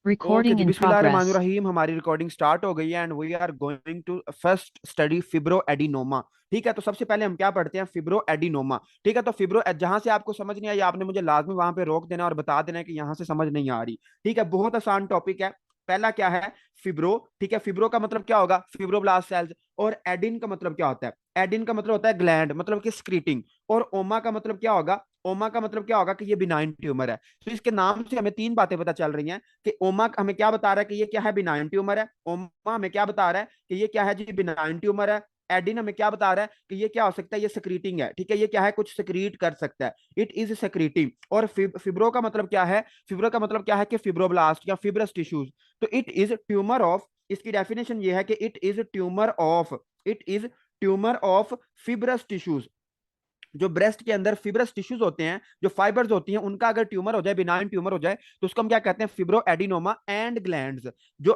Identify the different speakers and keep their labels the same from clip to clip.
Speaker 1: Okay
Speaker 2: Recording
Speaker 1: जी,
Speaker 2: in progress.
Speaker 1: बिस्मिल्लाहिर्रहमानिर्रहीम। हमारी रिकॉर्डिंग स्टार्ट हो गई है and we are going to first study fibroadenoma. ठीक है, तो सबसे पहले हम क्या पढ़ते हैं, फिब्रो एडिनोमा। ठीक है, तो फिब्रो जहां से आपको समझ नहीं आई आपने मुझे लाजमी वहां पे रोक देना और बता देना है कि यहां से समझ नहीं आ रही। ठीक है, बहुत आसान टॉपिक है। पहला क्या है, फिब्रो। ठीक है, फिब्रो का मतलब क्या होगा, फिब्रोब्लास्ट सेल्स। और एडिन का मतलब क्या होता है, एडिन का मतलब होता है ग्लैंड, मतलब कि स्क्रीटिंग। और ओमा का मतलब क्या होगा, ओमा का मतलब क्या होगा कि ये बिनाइन ट्यूमर है। तो इसके नाम से हमें तीन बातें पता चल रही हैं कि ओमा हमें क्या बता रहा है कि ये क्या है, बिनाइन ट्यूमर है। ओमा हमें क्या बता रहा है कि ये क्या है जी, बिनाइन ट्यूमर है। एडिन हमें क्या बता रहा है कि ये क्या हो सकता है, ये सक्रीटिंग है। ठीक है, ये क्या है, कुछ सक्रीट कर सकता है, इट इज सक्रीटिंग। और फिब्रो का मतलब क्या है, फिब्रो का मतलब क्या है कि फिब्रोब्लास्ट या फिब्रस टिश्यूज। तो इट इज ट्यूमर ऑफ, इसकी डेफिनेशन ये है कि it is tumour of, it is tumour of fibrous tissues. जो ब्रेस्ट के अंदर फिब्रस टिश्यूज होते हैं, जो फाइबर्स होती हैं, उनका अगर ट्यूमर हो जाए, बिनाइन ट्यूमर हो जाए, तो उसको हम क्या कहते हैं, फिब्रो एडिनोमा एंड ग्लैंड्स। जो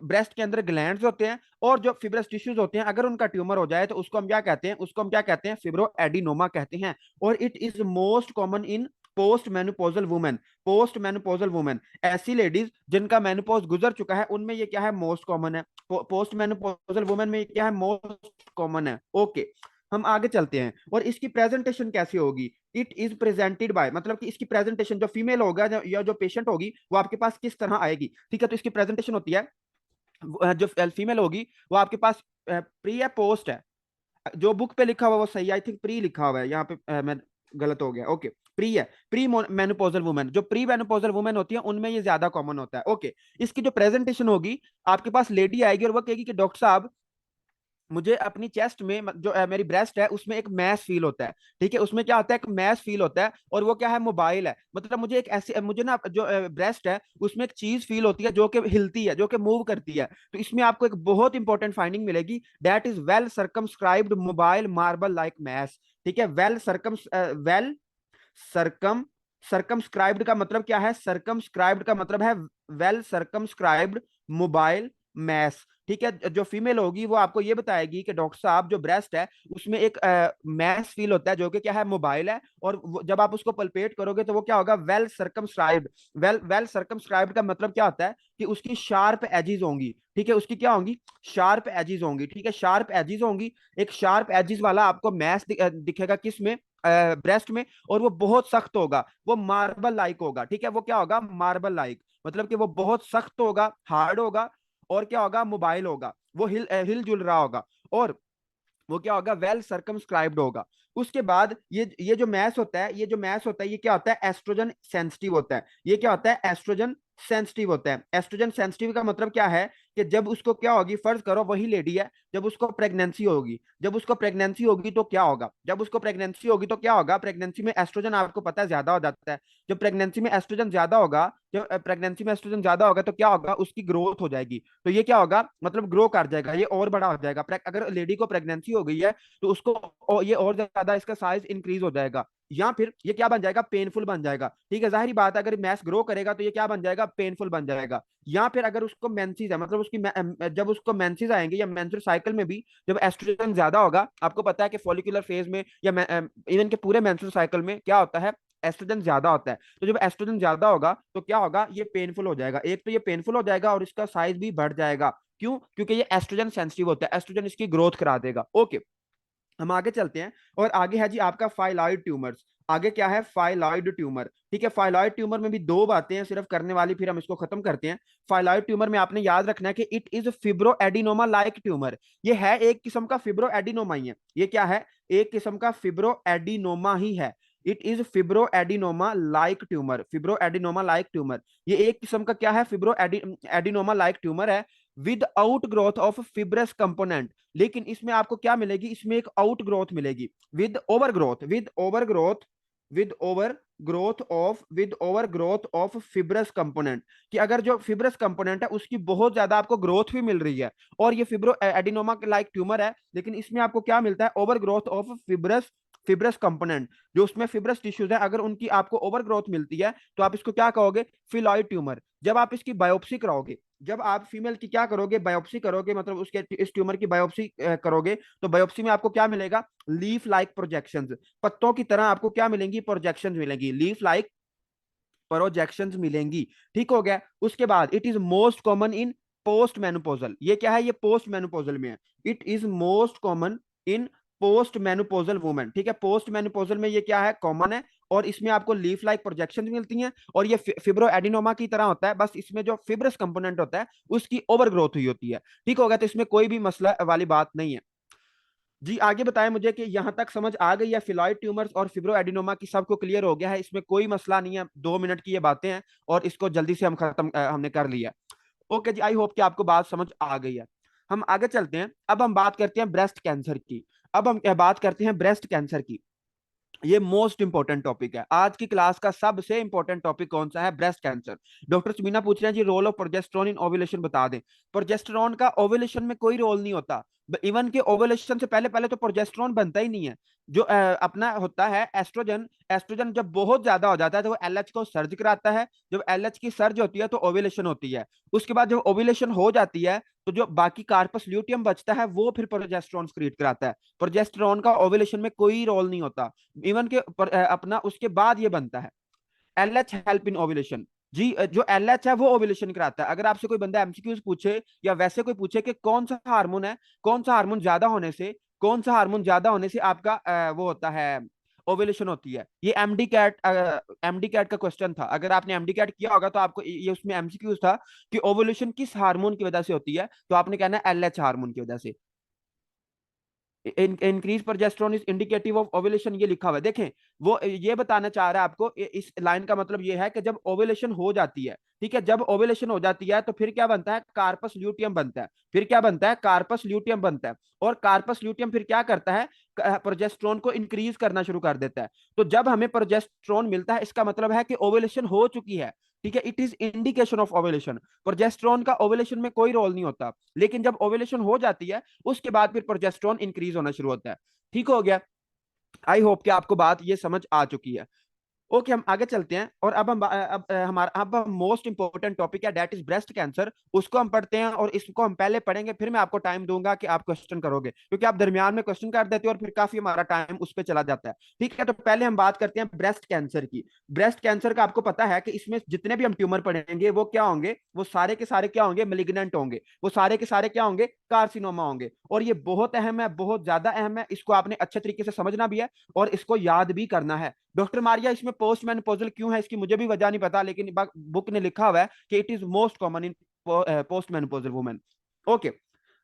Speaker 1: ब्रेस्ट के अंदर ग्लैंड्स होते हैं और जो फिब्रस टिश्यूज होते हैं, अगर उनका ट्यूमर हो जाए तो उसको हम क्या कहते हैं, उसको हम क्या कहते हैं, फिब्रो एडिनोमा कहते हैं। और it is most common in post menopausal women. Post menopausal women, ऐसी लेडीज जिनका मेनोपॉज गुजर चुका है, उनमें ये क्या है, मोस्ट कॉमन है। पोस्ट मेनोपॉजल वुमेन में क्या है, मोस्ट कॉमन है। ओके, हम आगे चलते हैं। और इसकी प्रेजेंटेशन कैसी होगी, इट इज प्रेजेंटेड बाय, मतलब कि इसकी प्रेजेंटेशन जो फीमेल होगा या जो पेशेंट होगी वो आपके पास किस तरह आएगी। ठीक है, तो इसकी प्रेजेंटेशन होती है, जो फीमेल होगी वो आपके पास प्री है, पोस्ट है। जो बुक पे लिखा हुआ वो सही, आई थिंक प्री लिखा हुआ है यहाँ पे, मैं गलत हो गया। ओके, प्री है, प्री मेनोपॉजल वुमेन। जो प्री मेनोपॉजल वुमेन होती है उनमें ये ज्यादा कॉमन होता है। ओके, इसकी जो प्रेजेंटेशन होगी, आपके पास लेडी आएगी और वो कहेगी कि डॉक्टर साहब, मुझे अपनी चेस्ट में जो मेरी ब्रेस्ट है उसमें एक मैस फील होता है। ठीक है, उसमें क्या होता है, एक मैस फील होता है और वो क्या है, मोबाइल है। मतलब मुझे एक ऐसी, मुझे ना जो ब्रेस्ट है उसमें एक चीज फील होती है जो कि हिलती है, जो कि मूव करती है। तो इसमें आपको एक बहुत इंपॉर्टेंट फाइंडिंग मिलेगी, that is well circumscribed mobile marble like mass. ठीक है, वेल सरकम सरकमस्क्राइब्ड का मतलब क्या है, सरकमस्क्राइब्ड का मतलब है वेल सरकमस्क्राइब्ड मोबाइल मैस। ठीक है, जो फीमेल होगी वो आपको ये बताएगी कि डॉक्टर साहब, जो ब्रेस्ट है उसमें एक मैस फील होता है जो कि क्या है, मोबाइल है। और जब आप उसको पल्पेट करोगे तो वो क्या होगा, वेल सरकमस्क्राइब्ड। वेल सरकमस्क्राइब्ड का मतलब क्या होता है कि उसकी शार्प एजिज होंगी। ठीक है, उसकी क्या होंगी, शार्प एजिज होंगी। ठीक है, शार्प एजिज होंगी। एक शार्प एजिज वाला आपको मैस दिखेगा किस में, ब्रेस्ट में। और वो बहुत सख्त होगा, वो मार्बल लाइक होगा। ठीक है, वो क्या होगा, मार्बल लाइक, मतलब कि वो बहुत सख्त होगा, हार्ड होगा। और क्या होगा, मोबाइल होगा, वो हिल जुल रहा होगा। और वो क्या होगा, वेल सर्कमस्क्राइब्ड होगा। उसके बाद ये जो मैस होता है, ये जो मैस होता है ये क्या होता है, एस्ट्रोजन सेंसिटिव होता है। ये क्या होता है, एस्ट्रोजन सेंसिटिव होता है। एस्ट्रोजन सेंसिटिव का मतलब क्या है कि जब उसको क्या होगी, फर्ज करो वही लेडी है, जब उसको प्रेगनेंसी होगी, जब उसको प्रेगनेंसी होगी तो क्या होगा, जब उसको प्रेगनेंसी होगी तो क्या होगा, प्रेगनेंसी में एस्ट्रोजन आपको पता है ज्यादा हो जाता है। जब प्रेगनेंसी में एस्ट्रोजन ज्यादा होगा, जब प्रेगनेंसी में एस्ट्रोजन ज्यादा होगा तो क्या होगा, उसकी ग्रोथ हो जाएगी। तो ये क्या होगा, मतलब ग्रो कर जाएगा, ये और बड़ा हो जाएगा। अगर लेडी को प्रेगनेंसी हो गई है तो उसको ये और ज्यादा इसका साइज इंक्रीज हो जाएगा, या फिर ये क्या बन जाएगा, पेनफुल बन जाएगा। ठीक है, जाहिर बात है अगर मैस ग्रो करेगा तो ये क्या बन जाएगा, पेनफुल बन जाएगा। या फिर अगर उसको मेंसेस है, मतलब जब उसको मेंसेस आएंगे या मेंस्ट्रुअल साइकिल में भी जब एस्ट्रोजन ज्यादा होगा, आपको पता है कि फॉलिकुलर फेज में या इवन के पूरे मेंस्ट्रुअल साइकिल में क्या होता है, एस्ट्रोजन ज्यादा होता है। तो जब एस्ट्रोजन ज्यादा होगा तो क्या होगा, ये पेनफुल हो जाएगा। एक तो ये पेनफुल हो जाएगा और इसका साइज भी बढ़ जाएगा। क्यों, क्योंकि ये एस्ट्रोजन सेंसिटिव होता है, एस्ट्रोजन इसकी ग्रोथ करा देगा। ओके, हम आगे चलते हैं। और आगे है जी आपका फाइलॉइड ट्यूमर्स। आगे क्या है, फाइलॉइड ट्यूमर। ठीक है, फाइलॉइड ट्यूमर में भी दो बातें हैं सिर्फ करने वाली, फिर हम इसको खत्म करते हैं। फाइलॉइड ट्यूमर में आपने याद रखना है कि it is fibroadenoma like tumour. ये है एक किस्म का फिब्रो एडिनोमा ही है। ये क्या है, एक किस्म का फिब्रो एडिनोमा ही है। It is fibroadenoma like tumour, fibroadenoma like tumour. ये एक किस्म का क्या है, फिब्रो एडिनोमा लाइक ट्यूमर है, with outgrowth of fibrous component. लेकिन इसमें आपको क्या मिलेगी, इसमें एक आउट ग्रोथ मिलेगी, with overgrowth, with overgrowth of fibrous component. कि अगर जो फिब्रस कंपोनेंट है उसकी बहुत ज्यादा आपको ग्रोथ भी मिल रही है, और ये फिब्रो एडिनोमा के लाइक ट्यूमर है, लेकिन इसमें आपको क्या मिलता है, over growth of fibrous fibrous component. जो उसमें फिब्रस टिश्यूज है, अगर उनकी आपको ओवर ग्रोथ मिलती है तो आप इसको क्या कहोगे, फिलॉइड ट्यूमर। जब आप इसकी बायोप्सी कराओगे, जब आप फीमेल की क्या करोगे, बायोप्सी करोगे, मतलब उसके इस ट्यूमर की बायोप्सी करोगे, तो बायोप्सी में आपको क्या मिलेगा, लीफ लाइक प्रोजेक्शंस। पत्तों की तरह आपको क्या मिलेंगी, प्रोजेक्शंस मिलेंगी, लीफ लाइक प्रोजेक्शंस मिलेंगी। ठीक हो गया। उसके बाद it is most common in post menopausal, ये क्या है, ये पोस्ट मेनोपोजल में है। It is most common in post menopausal women. ठीक है, पोस्ट मेनोपोजल में ये क्या है, कॉमन है। और इसमें आपको लीफ लाइक प्रोजेक्शन मिलती हैं, और ये फिब्रो एडिनोमा की तरह होता है, बस इसमें जो फिब्रस कंपोनेंट होता है उसकी ओवर ग्रोथ हुई होती है। ठीक होगा, तो इसमें कोई भी मसला वाली बात नहीं है। जी आगे बताएं मुझे कि यहाँ तक समझ आ गई है फिलॉइड ट्यूमर्स और फिब्रो एडिनोमा की, सबको क्लियर हो गया है, इसमें कोई मसला नहीं है, 2 मिनट की ये बातें हैं और इसको जल्दी से हम खत्म हमने कर लिया। ओके जी, आई होप कि आपको बात समझ आ गई है। हम आगे चलते हैं, अब हम बात करते हैं ब्रेस्ट कैंसर की। अब हम बात करते हैं ब्रेस्ट कैंसर की। ये मोस्ट इंपॉर्टेंट टॉपिक है, आज की क्लास का सबसे इंपॉर्टेंट टॉपिक कौन सा है, ब्रेस्ट कैंसर। डॉक्टर सुमीना पूछ रहे हैं ji role of progesterone in ovulation बता दें। प्रोजेस्टेरोन का ओव्यूलेशन में कोई रोल नहीं होता। इवन के ओव्यूलेशन से पहले पहले तो प्रोजेस्टेरोन बनता ही नहीं है। जो अपना होता है एस्ट्रोजन, एस्ट्रोजन जब बहुत ज्यादा हो जाता है तो वो एलएच को सर्ज कराता है। जब एलएच की सर्ज होती है तो ओव्यूलेशन होती है। उसके बाद जब ओव्यूलेशन हो जाती है तो जो बाकी कार्पस ल्यूटियम बचता है वो फिर प्रोजेस्टेरोन क्रिएट कराता है। प्रोजेस्टेरोन का ओव्यूलेशन में कोई रोल नहीं होता। इवन के अपना उसके बाद ये बनता है। LH help in ovulation. जी जो एलएच है वो ओव्यूलेशन कराता है। अगर आपसे कोई बंदा एमसीक्यूज पूछे या वैसे कोई पूछे कि कौन सा हार्मोन है, कौन सा हार्मोन ज्यादा होने से, कौन सा हार्मोन ज्यादा होने से आपका वो होता है ओव्यूलेशन होती है, ये एमडी कैट का क्वेश्चन था। अगर आपने एमडी कैट किया होगा तो आपको ये उसमें एमसीक्यूज था कि ओव्यूलेशन किस हार्मोन की वजह से होती है, तो आपने कहना है एलएच हार्मोन की वजह से। Increase progesterone is indicative of ovulation, ये लिखा हुआ है देखें। वो ये बताना चाह रहा है आपको, इस लाइन का मतलब ये है कि जब ओव्यूलेशन हो जाती है, ठीक है, जब ओव्यूलेशन हो जाती है तो फिर क्या बनता है, कार्पस ल्यूटियम बनता है। फिर क्या बनता है, कार्पस ल्यूटियम बनता है। और कार्पस ल्यूटियम फिर क्या करता है, प्रोजेस्टेरोन को इंक्रीज करना शुरू कर देता है। तो जब हमें प्रोजेस्टेरोन मिलता है इसका मतलब है कि ओव्यूलेशन हो चुकी है। ठीक है, it is indication of ovulation. Progesterone का ओव्यूलेशन में कोई रोल नहीं होता, लेकिन जब ओव्यूलेशन हो जाती है उसके बाद फिर प्रोजेस्टेरोन इंक्रीज होना शुरू होता है। ठीक हो गया। आई होप कि आपको बात ये समझ आ चुकी है। ओके, हम आगे चलते हैं और अब हमारा अब मोस्ट इंपॉर्टेंट टॉपिक है दैट इज ब्रेस्ट कैंसर, उसको हम पढ़ते हैं। और इसको हम पहले पढ़ेंगे फिर मैं आपको टाइम दूंगा कि आप क्वेश्चन करोगे, क्योंकि आप दरमियान में क्वेश्चन कर देते हो और फिर काफी हमारा टाइम उस पर चला जाता है। ठीक है, तो पहले हम बात करते हैं ब्रेस्ट कैंसर की। ब्रेस्ट कैंसर का आपको पता है कि इसमें जितने भी हम ट्यूमर पढ़ेंगे वो क्या होंगे, वो सारे के सारे क्या होंगे, मेलिग्नेंट होंगे। वो सारे के सारे क्या होंगे, कार्सिनोमा होंगे। और ये बहुत अहम है, बहुत ज्यादा अहम है, इसको आपने अच्छे तरीके से समझना भी है और इसको याद भी करना है। डॉक्टर मारिया इसमें पोस्ट मेनोपॉजल क्यों है, इसकी मुझे भी वजह नहीं पता, लेकिन बुक ने लिखा हुआ है कि it is most common in post menopausal women. Okay,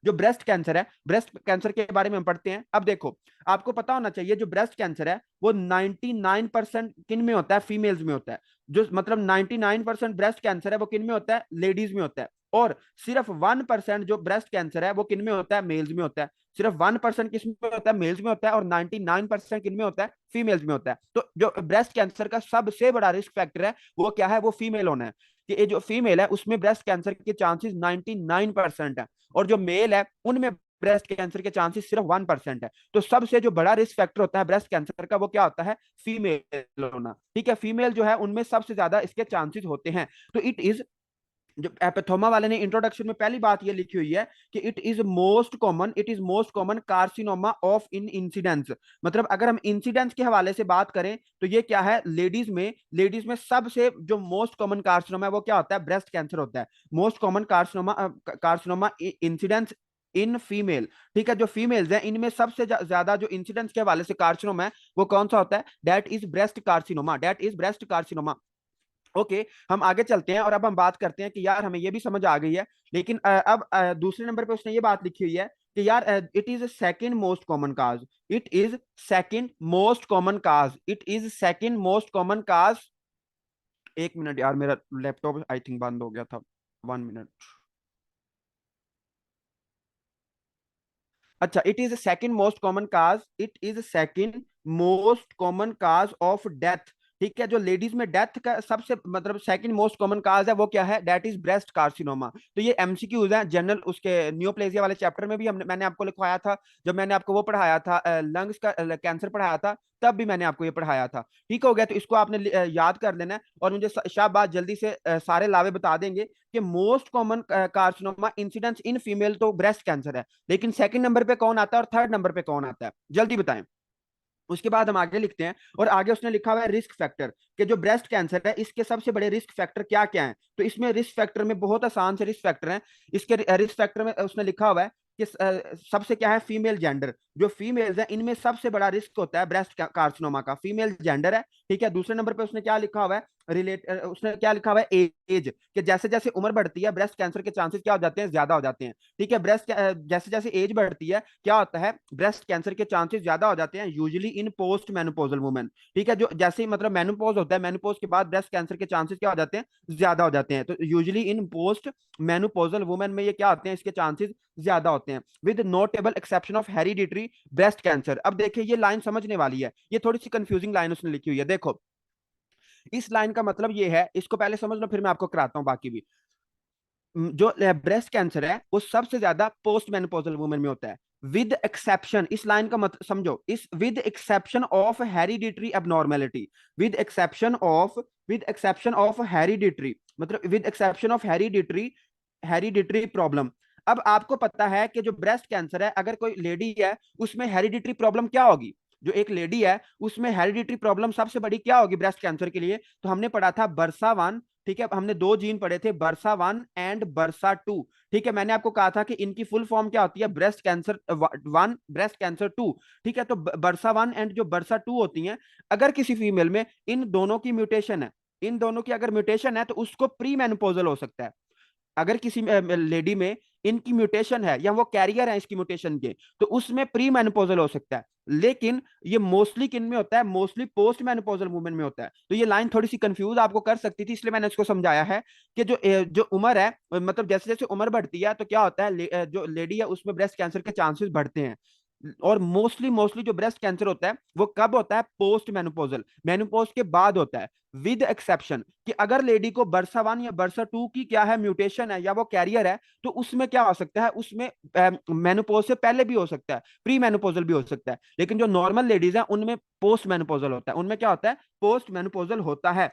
Speaker 1: जो ब्रेस्ट कैंसर है, ब्रेस्ट कैंसर के बारे में हम पढ़ते हैं। अब देखो, आपको पता होना चाहिए जो ब्रेस्ट कैंसर है वो 99% किन में होता है, फीमेल्स में होता है। जो मतलब 99% ब्रेस्ट कैंसर है वो किन में होता है, लेडीज में होता है। और सिर्फ 1% जो ब्रेस्ट कैंसर है वो किन में होता है, मेल्स में होता है। सिर्फ 1% किस में होता है, मेल्स में होता है। और 99% किन में होता है, फीमेल्स में होता है। तो जो ब्रेस्ट कैंसर का सबसे बड़ा रिस्क फैक्टर है वो क्या है, वो फीमेल होना है। कि ये जो फीमेल है उसमें ब्रेस्ट कैंसर के चांसेस 99% है, और जो मेल है उनमें ब्रेस्ट कैंसर के चांसेस सिर्फ 1% है। तो सबसे जो बड़ा रिस्क फैक्टर होता है ब्रेस्ट कैंसर का वो क्या होता है, फीमेल होना। ठीक है, फीमेल जो है उनमें सबसे ज्यादा इसके चांसेस होते हैं। तो इट इज, जो एपिथोमा वाले ने इंट्रोडक्शन में पहली बात ये लिखी हुई है कि it is most common carcinoma of in incidence. मतलब अगर हम इंसिडेंस के हवाले से बात करें तो ये क्या है, लेडीज में सबसे जो मोस्ट कॉमन कार्सिनोमा है वो क्या होता है, ब्रेस्ट कैंसर होता है। Most common carcinoma incidence in female. ठीक है, जो फीमेल्स हैं इनमें सबसे ज्यादा जो इंसिडेंस के हवाले से कार्सिनोमा है वो कौन सा होता है, that is breast carcinoma, that is breast carcinoma. Okay, हम आगे चलते हैं और अब हम बात करते हैं कि यार हमें ये भी समझ आ गई है, लेकिन अब दूसरे नंबर पे उसने ये बात लिखी हुई है कि यार it is second most common cause, it is second most common cause, it is second most common cause. एक मिनट यार, मेरा लैपटॉप आई थिंक बंद हो गया था, 1 मिनट। अच्छा, it is second most common cause, it is second most common cause of death. ठीक है, जो लेडीज में डेथ का सबसे मतलब सेकंड मोस्ट कॉमन काज है वो क्या है, दैट इज ब्रेस्ट कार्सिनोमा। तो ये एमसीक्यूज है जनरल, उसके न्यूप्लेजिया वाले चैप्टर में भी मैंने आपको लिखवाया था। जब मैंने आपको वो पढ़ाया था, लंग्स का कैंसर पढ़ाया था, तब भी मैंने आपको ये पढ़ाया था। ठीक हो गया, तो इसको आपने याद कर लेना है। और मुझे शाबाश, जल्दी से सारे लावे बता देंगे कि most common carcinoma incidence in female तो ब्रेस्ट कैंसर है, लेकिन सेकंड नंबर पे कौन आता है और थर्ड नंबर पे कौन आता है, जल्दी बताएं। उसके बाद हम आगे लिखते हैं, और आगे उसने लिखा हुआ है रिस्क फैक्टर, कि जो ब्रेस्ट कैंसर है इसके सबसे बड़े रिस्क फैक्टर क्या क्या हैं। तो इसमें रिस्क फैक्टर में बहुत आसान से रिस्क फैक्टर हैं। इसके रिस्क फैक्टर में उसने लिखा हुआ है कि सबसे क्या है, फीमेल जेंडर। जो फीमेल्स है इनमें सबसे बड़ा रिस्क होता है ब्रेस्ट कार्सिनोमा का, फीमेल जेंडर है। ठीक है, दूसरे नंबर पे उसने क्या लिखा हुआ है, उसने क्या लिखा हुआ है, एज, कि जैसे जैसे उम्र बढ़ती है ब्रेस्ट कैंसर के चांसेस क्या हो जाते हैं, ज्यादा हो जाते हैं। ठीक है, जैसे जैसे एज बढ़ती है क्या होता है, ब्रेस्ट कैंसर के चांसेस ज्यादा हो जाते हैं, usually in post menopausal women. ठीक है, जो जैसे ही मतलब मेनोपॉज होता है, मेनोपॉज के बाद ब्रेस्ट कैंसर के चांसेस क्या हो जाते हैं, ज्यादा हो जाते हैं। तो usually in post menopausal women में ये क्या होते हैं, इसके चांसेस ज्यादा होते हैं, with notable exception of hereditary breast cancer. अब देखिए ये लाइन समझने वाली है, ये थोड़ी सी कंफ्यूजिंग लाइन उसने लिखी हुई है। देखो इस लाइन का मतलब ये है, इसको पहले समझ लो फिर मैं आपको कराता हूं बाकी भी। जो ब्रेस्ट कैंसर है वो सबसे ज्यादा पोस्ट मेनोपॉजल वुमेन में होता है, विद एक्सेप्शन, इस लाइन का मत समझो, इस with exception of hereditary abnormality, with exception of, with exception of hereditary, मतलब with exception of hereditary, hereditary problem. अब आपको पता है कि जो ब्रेस्ट कैंसर है, अगर कोई लेडी है उसमें हेरिडिटरी प्रॉब्लम क्या होगी, जो एक लेडी है उसमें हेरिडिटरी प्रॉब्लम सबसे बड़ी क्या होगी ब्रेस्ट कैंसर के लिए, तो हमने पढ़ा था बर्सा वन। ठीक है, हमने दो जीन पढ़े थे, BRCA one and BRCA two. ठीक है, मैंने आपको कहा था कि इनकी फुल फॉर्म क्या होती है, breast cancer one, breast cancer two. ठीक है, तो बर्सा वन एंड जो बर्सा टू होती हैं, अगर किसी फीमेल में इन दोनों की म्यूटेशन है, इन दोनों की अगर म्यूटेशन है तो उसको प्री मेनोपॉजल हो सकता है। अगर किसी लेडी में इनकी म्यूटेशन है या वो कैरियर है इसकी म्यूटेशन के, तो उसमें प्री मेनोपॉजल हो सकता है। लेकिन ये मोस्टली किन में होता है, मोस्टली पोस्ट मेनोपॉजल वुमेन में होता है। तो ये लाइन थोड़ी सी कंफ्यूज आपको कर सकती थी, इसलिए मैंने इसको समझाया है कि जो उम्र है, मतलब जैसे जैसे उम्र बढ़ती है तो क्या होता है, जो लेडी है उसमें ब्रेस्ट कैंसर के चांसेस बढ़ते हैं। और मोस्टली मोस्टली जो ब्रेस्ट कैंसर होता है वो कब होता है, पोस्ट मेनोपॉजल, मेनोपॉज के बाद होता है, विद एक्सेप्शन कि अगर लेडी को बर्सा वन या बर्सा टू की क्या है, म्यूटेशन है या वो कैरियर है, तो उसमें क्या हो सकता है, उसमें मेनोपॉज से पहले भी हो सकता है, प्री मेनोपॉजल भी हो सकता है। लेकिन जो नॉर्मल लेडीज है उनमें पोस्ट मेनोपॉजल होता है, उनमें क्या होता है, पोस्ट मेनोपॉजल होता है।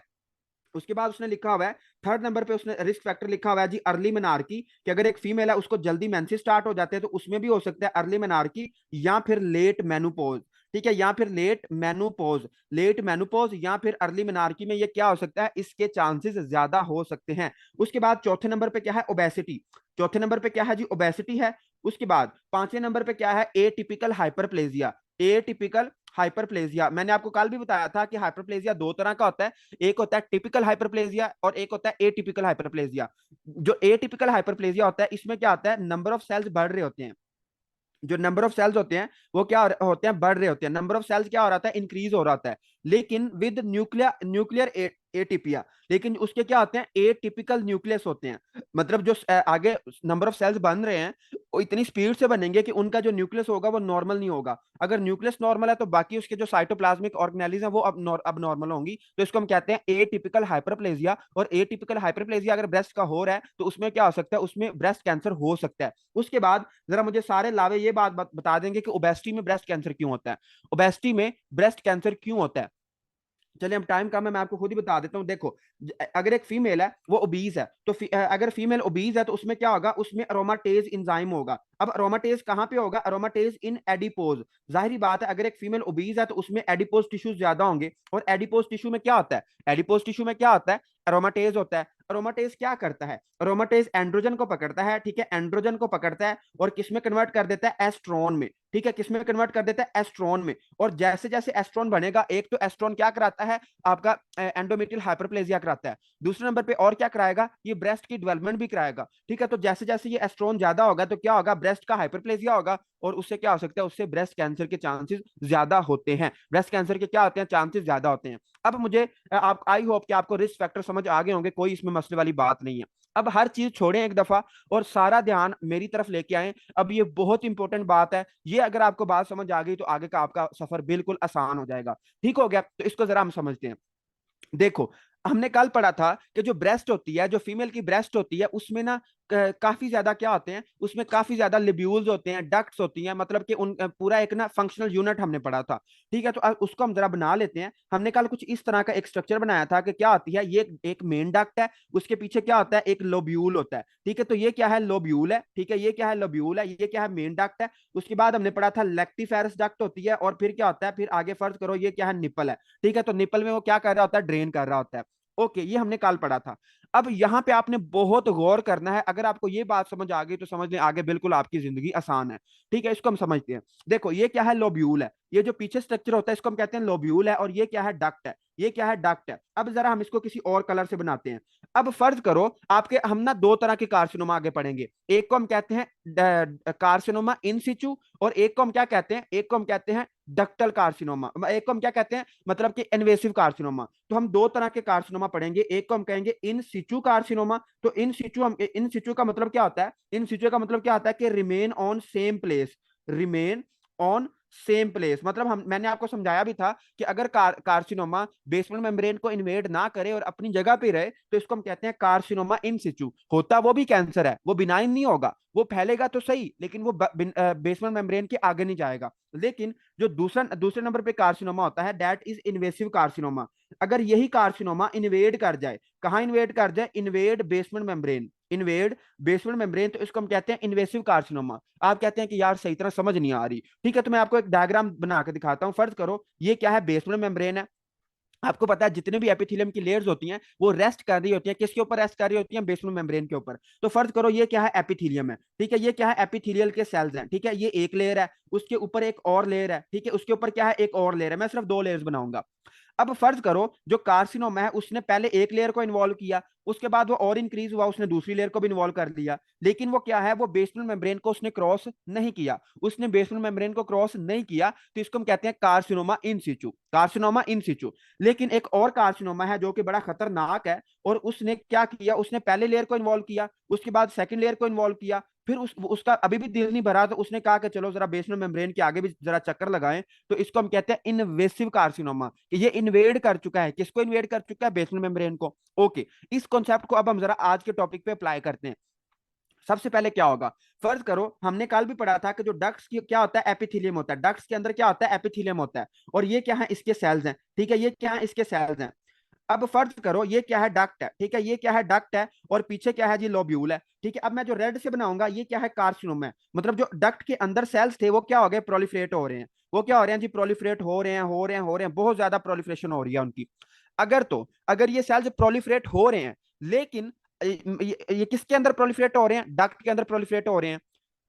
Speaker 1: उसके बाद उसने लिखा हुआ है थर्ड नंबर पे, उसने रिस्क फैक्टर लिखा हुआ है जी अर्ली मेनार्की, कि अगर एक फीमेल है उसको जल्दी मेंसेस स्टार्ट हो जाते हैं तो उसमें भी हो सकता है अर्ली मेनार्की या फिर लेट मेनोपॉज। ठीक है, या फिर लेट मेनोपॉज, लेट मेनोपॉज या फिर अर्ली मेनार्की में ये क्या हो सकता है, इसके चांसेस ज्यादा हो सकते हैं। उसके बाद चौथे नंबर पे क्या है, ओबेसिटी, चौथे नंबर पे क्या है जी, ओबेसिटी है। उसके बाद पांचवें नंबर पे क्या है, ए टिपिकल हाइपरप्लेजिया, ए टिपिकल हाइपरप्लेजिया। मैंने आपको कल भी बताया था कि हाइपरप्लेजिया दो तरह का होता है, एक होता है टिपिकल हाइपरप्लेजिया और एक होता है एटिपिकल हाइपरप्लेजिया। जो एटिपिकल हाइपरप्लेजिया होता है इसमें क्या होता है, नंबर ऑफ सेल्स बढ़ रहे होते हैं, जो नंबर ऑफ सेल्स होते हैं वो क्या होते हैं, बढ़ रहे होते हैं, नंबर ऑफ सेल्स क्या हो रहा था, इंक्रीज हो रहा है। लेकिन विद न्यूक्लियर न्यूक्लियर एटीपिया, लेकिन उसके क्या होते हैं, ए टिपिकल न्यूक्लियस होते हैं, मतलब जो आगे नंबर ऑफ सेल्स बन रहे हैं वो इतनी स्पीड से बनेंगे कि उनका जो न्यूक्लियस होगा वो नॉर्मल नहीं होगा। अगर न्यूक्लियस नॉर्मल है तो बाकी उसके जो साइटोप्लाज्मिक ऑर्गेनेलिज है वो अब नॉर्मल होंगी, तो इसको हम कहते हैं ए टिपिकल हाइपरप्लेजिया। और ए टिपिकल हाइपरप्लेजिया अगर ब्रेस्ट का हो रहा है तो उसमें क्या हो सकता है, उसमें ब्रेस्ट कैंसर हो सकता है। उसके बाद जरा मुझे सारे लावे ये बात बता देंगे कि ओबेसिटी में ब्रेस्ट कैंसर क्यों होता है, ओबेसिटी में ब्रेस्ट कैंसर क्यों होता है। चलिए, हम टाइम कम है, मैं आपको खुद ही बता देता हूं। देखो अगर एक फीमेल है वो ओबीज है, तो अगर फीमेल ओबीज है तो उसमें क्या होगा, उसमें अरोमाटेज इंजाइम होगा। अब अरोमाटेज कहां पे होगा, अरोमाटेज इन एडिपोज। जाहिर बात है अगर एक फीमेल ओबीज है तो उसमें एडिपोज टिश्यूज ज्यादा होंगे, और एडिपोज टिश्यू में क्या होता है, एडिपोज टिश्यू में क्या होता है, अरोमाटेज होता है। अरोमाटेज क्या करता है, अरोमाटेज एंड्रोजन को पकड़ता है। ठीक है, एंड्रोजन को पकड़ता है और किसमें कन्वर्ट कर देता है, एस्ट्रॉन में। ठीक है, किसमें कन्वर्ट कर देता है, एस्ट्रॉन में। और जैसे जैसे एस्ट्रॉन बनेगा, एक तो एस्ट्रॉन क्या कराता है, आपका एंडोमेट्रियल हाइपरप्लेजिया कराता है। दूसरे नंबर पे और क्या कराएगा, ये ब्रेस्ट की डेवलपमेंट भी कराएगा। ठीक है, तो जैसे जैसे ये एस्ट्रॉन ज्यादा होगा तो क्या होगा, ब्रेस्ट का हाइपरप्लेजिया होगा, और उससे क्या हो सकता है, उससे ब्रेस्ट कैंसर के चांसेस ज्यादा होते हैं, ब्रेस्ट कैंसर के क्या होते हैं, चांसेस ज्यादा होते हैं। अब मुझे आप आई होप कि आपको रिस्क फैक्टर समझ आ गए होंगे, कोई इसमें मसले वाली बात नहीं है। अब हर चीज छोड़ें एक दफा और सारा ध्यान मेरी तरफ लेके आए। अब ये बहुत इंपॉर्टेंट बात है, ये अगर आपको बात समझ आ गई तो आगे का आपका सफर बिल्कुल आसान हो जाएगा। ठीक हो गया, तो इसको जरा हम समझते हैं। देखो हमने कल पढ़ा था कि जो ब्रेस्ट होती है, जो फीमेल की ब्रेस्ट होती है, उसमें ना काफी ज्यादा क्या होते हैं, उसमें काफी ज्यादा लिब्यूल्स होते हैं, डक्ट्स होती हैं, मतलब कि उन पूरा एक ना फंक्शनल यूनिट हमने पढ़ा था। ठीक है, तो अब उसको हम जरा बना लेते हैं। हमने कल कुछ इस तरह का एक स्ट्रक्चर बनाया था कि क्या होती है, ये एक मेन डक्ट है, उसके पीछे क्या होता है, एक लोब्यूल होता है। ठीक है, तो ये क्या है, लोब्यूल है। ठीक है, ये क्या है, लोब्यूल है। ये क्या है, मेन डक्ट है। उसके बाद हमने पढ़ा था लेक्टिफेरस डक्ट होती है, और फिर क्या होता है, फिर आगे फर्ज करो ये क्या है, निपल है। ठीक है, तो निपल में वो क्या कर रहा होता है, ड्रेन कर रहा होता है। ओके, ये हमने कल पढ़ा था। अब यहां पे आपने बहुत गौर करना है। अगर आपको ये बात समझ आ गई तो समझ लें आगे बिल्कुल आपकी जिंदगी आसान है। ठीक है, इसको हम समझते हैं। देखो, ये क्या है, लोब्यूल है। ये जो पीछे स्ट्रक्चर होता है इसको हम कहते हैं लोब्यूल है, और ये क्या है, डक्ट है। ये क्या है, डक्ट है। अब जरा हम इसको किसी और कलर से बनाते हैं। अब फर्ज करो आपके, हम ना दो तरह के कार्सिनोमा आगे पढ़ेंगे। एक को हम कहते हैं कार्सिनोमा इन सिचू, और एक को हम क्या कहते हैं, एक को हम कहते हैं डक्टल कार्सिनोमा। एक को हम क्या कहते हैं, मतलब कि इन्वेसिव कार्सिनोमा। तो हम दो तरह के कार्सिनोमा पढ़ेंगे। एक को हम कहेंगे इन सिचू कार्सिनोमा। तो इन सिचू का मतलब क्या होता है, इन सिचू का मतलब क्या होता है कि remain on same place. Remain on same place मतलब मैंने आपको समझाया भी था कि अगर कार्सिनोमा बेसमेंट मेम्ब्रेन को इन्वेड ना करे और अपनी जगह पे रहे तो इसको हम कहते हैं कार्सिनोमा इन सिचू। होता वो भी कैंसर है, वो बिनाइन नहीं होगा, वो फैलेगा तो सही लेकिन वो बेसमेंट मेम्ब्रेन के आगे नहीं जाएगा। लेकिन जो दूसरा दूसरे नंबर पे कार्सिनोमा होता है, दैट इज इन्वेसिव कार्सिनोमा। अगर यही कार्सिनोमा इन्वेड कर जाए, कहां इन्वेड कर जाए, invade basement membrane, invade basement membrane, तो इसको हम कहते हैं इन्वेसिव कार्सिनोमा। आप कहते हैं कि यार सही तरह समझ नहीं आ रही। ठीक है, तो मैं आपको एक डायग्राम बना के दिखाता हूं। फर्ज करो ये क्या है, बेसमेंट मेम्ब्रेन है। आपको पता है जितने भी एपिथेलियम की लेयर्स होती हैं वो रेस्ट कर रही होती हैं, किसके ऊपर रेस्ट कर रही होती हैं, बेसमेंट मेम्ब्रेन के ऊपर। तो फर्ज करो ये क्या है, एपिथेलियम है। ठीक है, ये क्या है, एपिथेलियल के सेल्स हैं। ठीक है, ये एक लेयर है, उसके ऊपर एक और लेयर है। ठीक है, उसके ऊपर क्या है, एक और लेयर है। मैं सिर्फ दो लेयर्स बनाऊंगा। अब फर्ज करो जो कार्सिनोमा है उसने पहले एक लेयर को इन्वॉल्व किया, उसके बाद वो और इंक्रीज हुआ, उसने दूसरी लेयर को भी इन्वॉल्व कर लिया। लेकिन वो क्या है, वो बेसमेंट मेम्ब्रेन को उसने क्रॉस नहीं किया। उसने बेसमेंट मेम्ब्रेन को क्रॉस नहीं किया, तो इसको हम कहते हैं carcinoma in situ, carcinoma in सिचू। लेकिन एक और कार्सिनोमा है जो कि बड़ा खतरनाक है, और उसने क्या किया, उसने पहले लेयर को इन्वॉल्व किया, उसके बाद सेकंड लेयर को इन्वॉल्व किया, फिर उसका अभी भी दिल नहीं भरा, तो उसने कहा कि चलो जरा बेसमेंट मेम्ब्रेन के आगे भी जरा चक्कर लगाएं। तो इसको हम कहते हैं इनवेसिव कार्सिनोमा, कि ये इन्वेड कर चुका है, किसको इन्वेड कर चुका है, बेसमेंट मेम्ब्रेन को। ओके, इस कॉन्सेप्ट को अब हम जरा आज के टॉपिक पे अप्लाई करते हैं। सबसे पहले क्या होगा, फर्ज करो हमने कल भी पढ़ा था कि जो डक्ट्स की क्या होता है, एपिथेलियम होता है। डक्ट्स के अंदर क्या होता है, एपिथेलियम होता है, और ये क्या है, इसके सेल्स हैं। ठीक है, ये क्या है, इसके सेल्स हैं। अब फर्ज करो ये क्या है, डक्ट है। ठीक है, ये क्या है, डक्ट है, और पीछे क्या है जी, लोब्यूल है। ठीक है, अब मैं जो रेड से बनाऊंगा ये क्या है, कार्सिनोमा है। मतलब जो डक्ट के अंदर सेल्स थे वो क्या हो गए, प्रोलिफरेट हो रहे हैं। वो क्या हो रहे हैं जी, प्रोलिफरेट हो रहे हैं, हो रहे हैं, हो रहे हैं, बहुत ज्यादा प्रोलिफरेशन हो रही है उनकी। अगर ये सेल्स प्रोलिफरेट हो रहे हैं, लेकिन ये किसके अंदर प्रोलिफरेट हो रहे हैं, डक्ट के अंदर प्रोलिफरेट हो रहे हैं।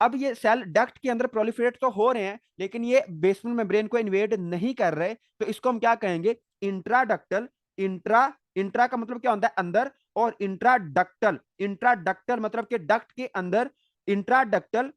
Speaker 1: अब ये सेल डक्ट के अंदर प्रोलिफरेट तो हो रहे हैं, लेकिन ये बेसमेंट मेम्ब्रेन को इन्वेड नहीं कर रहे, तो इसको हम क्या कहेंगे, इंट्राडक्टल। इंट्रा इंट्रा का मतलब क्या होता है, अंदर, और इंट्राडक्टल, इंट्राडक्टल मतलब के डक्ट के अंदर। Intraductal,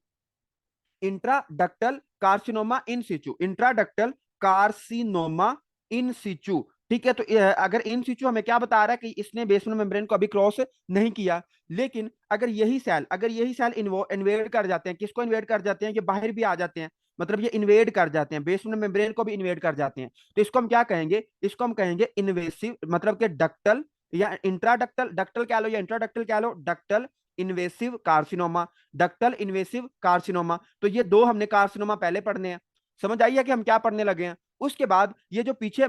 Speaker 1: intraductal carcinoma in situ, intraductal carcinoma in situ. ठीक है, तो अगर इन सिचू हमें क्या बता रहा है कि इसने बेसमेंट मेम्ब्रेन को अभी क्रॉस नहीं किया। लेकिन अगर यही सेल इन्वेड कर जाते हैं, किसको इन्वेड कर जाते हैं, ये बाहर भी आ जाते हैं, मतलब ये इन्वेड कर जाते हैं, बेसमेंट मेम्ब्रेन को भी इन्वेड कर जाते हैं, तो इसको हम क्या कहेंगे, इसको हम कहेंगे इन्वेसिव, मतलब कि डक्टल या इंट्राडक्टल, डक्टल कह लो या इंट्राडक्टल कह लो, ductal invasive carcinoma, ductal invasive carcinoma. तो ये दो हमने कार्सिनोमा पहले पढ़ने हैं। समझ आई है कि हम क्या पढ़ने लगे हैं। उसके बाद ये जो पीछे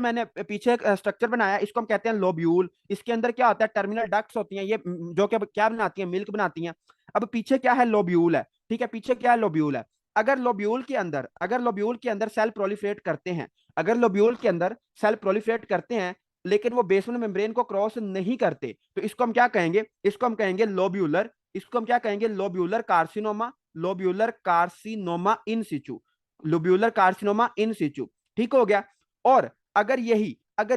Speaker 1: एक स्ट्रक्चर बनाया है इसको हम कहते हैं लोब्यूल। इसके अंदर क्या होता है, टर्मिनल डक्ट्स होती हैं, ये जो कि क्या बनाती हैं, मिल्क बनाती हैं। अब पीछे क्या है, लोब्यूल है। ठीक है, पीछे क्या है, लोब्यूल है। अगर लोब्यूल के अंदर सेल प्रोलिफरेट करते हैं, अगर लोब्यूल के अंदर सेल प्रोलिफरेट करते हैं, लेकिन वो बेसमेंट मेम्ब्रेन को क्रॉस नहीं करते, तो इसको हम क्या कहेंगे, इसको हम कहेंगे लोब्यूलर, इसको हम क्या कहेंगे, lobular carcinoma, lobular carcinoma in situ, lobular carcinoma in situ. ठीक हो गया। और अगर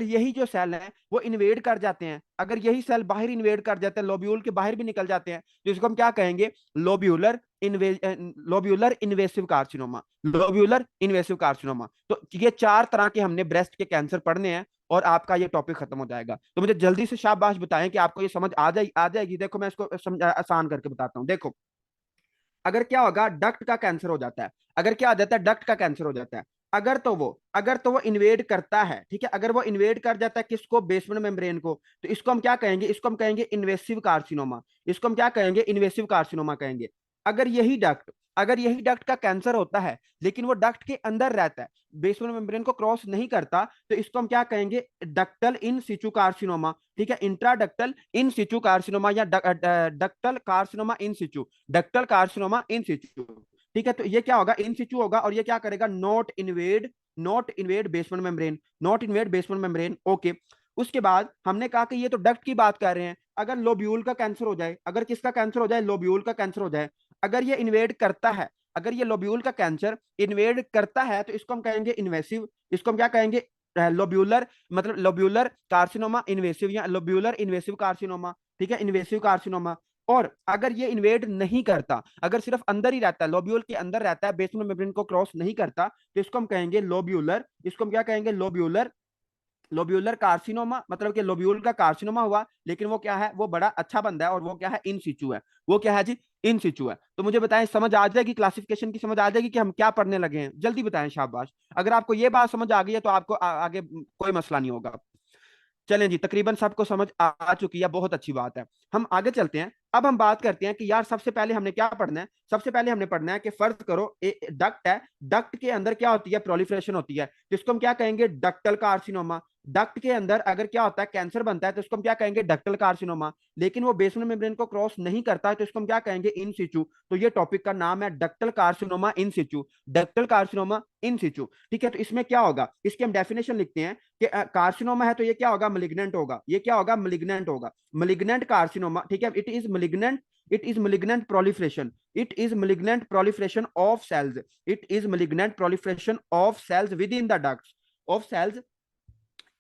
Speaker 1: यही जो सेल है वो इन्वेड कर जाते हैं, अगर यही सेल बाहर इन्वेड कर जाते हैं, लोब्यूल के बाहर भी निकल जाते हैं, तो इसको हम क्या कहेंगे, lobular lobular invasive carcinoma, lobular invasive carcinoma. तो ये चार तरह के हमने ब्रेस्ट के कैंसर पढ़ने हैं, और आपका ये टॉपिक खत्म हो जाएगा। तो मुझे जल्दी से शाबाश बताएं कि आपको ये समझ आ जाएगी। देखो मैं इसको आसान करके बताता हूँ। देखो, अगर क्या होगा, डक्ट का कैंसर हो जाता है, अगर क्या आ जाता है, डक्ट का कैंसर हो जाता है, अगर तो वो इन्वेड करता है, ठीक है, अगर वो इन्वेड कर जाता है किसको, बेसमेंट मेम्ब्रेन को, तो इसको हम क्या कहेंगे, इसको हम कहेंगे इन्वेसिव कार्सिनोमा। इसको हम क्या कहेंगे, इन्वेसिव कार्सिनोमा कहेंगे। अगर यही डक्ट अगर यही डक्ट का कैंसर होता है, लेकिन वो डक्ट के अंदर रहता है, बेसमेंट मेम्ब्रेन को क्रॉस नहीं करता, तो इसको हम क्या कहेंगे, डक्टल इन सिचू कार्सिनोमा। ठीक है, इंट्राडक्टल इन सिचू कार्सिनोमा या ductal carcinoma in situ, ductal carcinoma in situ. ठीक है, तो ये क्या होगा, इन सिचू होगा, और ये क्या करेगा, not invade basement membrane, not invade basement membrane. Okay, उसके बाद हमने कहा कि ये तो डक्ट की बात कर रहे हैं, अगर लोब्यूल का कैंसर हो जाए, अगर किसका कैंसर हो जाए, लोब्यूल का कैंसर हो जाए, अगर ये इन्वेड करता है, अगर ये लोब्यूल का कैंसर इन्वेड करता है, तो इसको हम कहेंगे इन्वेसिव, इसको हम क्या कहेंगे, लोब्यूलर, मतलब लोब्यूलर कार्सिनोमा इन्वेसिव, या लोब्यूलर इन्वेसिव कार्सिनोमा। ठीक है, इन्वेसिव कार्सिनोमा। और अगर ये इन्वेड नहीं करता, अगर सिर्फ अंदर ही रहता है, लोब्यूल के अंदर रहता है, बेसमेंट मेम्ब्रेन को क्रॉस नहीं करता, तो इसको हम कहेंगे लोब्यूलर, इसको हम क्या कहेंगे, लोब्यूलर, लोब्यूलर कार्सिनोमा, मतलब कि लोब्यूल का कार्सिनोमा हुआ, लेकिन वो क्या है, वो बड़ा अच्छा बंदा है, और वो क्या है, इन सिचू है। वो क्या है जी, इन सिचू है। तो मुझे बताएं, समझ आ जाएगी, क्लासिफिकेशन की समझ आ जाएगी कि हम क्या पढ़ने लगे हैं, जल्दी बताएं, शाबाश। अगर आपको ये बात समझ आ गई है तो आपको आगे कोई मसला नहीं होगा। चलें जी, तकरीबन सबको समझ आ चुकी है, बहुत अच्छी बात है। हम आगे चलते हैं। अब हम बात करते हैं कि यार सबसे पहले हमने क्या पढ़ना है, सबसे पहले हमने पढ़ना है कि फर्ज करो डक्ट है, डक्ट के अंदर क्या होती है, प्रोलिफरेशन होती है, तो इसको हम क्या कहेंगे, डक्टल कार्सिनोमा। डक्ट के अंदर अगर क्या होता है, कैंसर बनता है, तो इसको हम क्या कहेंगे, डक्टल कार्सिनोमा। लेकिन वो बेसमेंट मेम्ब्रेन को क्रॉस नहीं करता है, तो इसको हम क्या कहेंगे, इन सिचू। तो ये टॉपिक का नाम है ductal carcinoma in situ, ductal carcinoma in situ. ठीक है, तो इसमें क्या होगा, इसकी हम डेफिनेशन लिखते हैं कि कार्सिनोमा है तो ये क्या होगा, मलिग्नेंट होगा, ये क्या होगा, मलिग्नेंट होगा, मलिग्नेंट कार्सिनोमा। ठीक है, it is proliferation, it is malignant proliferation of cells, it is malignant proliferation of cells within the ducts, of cells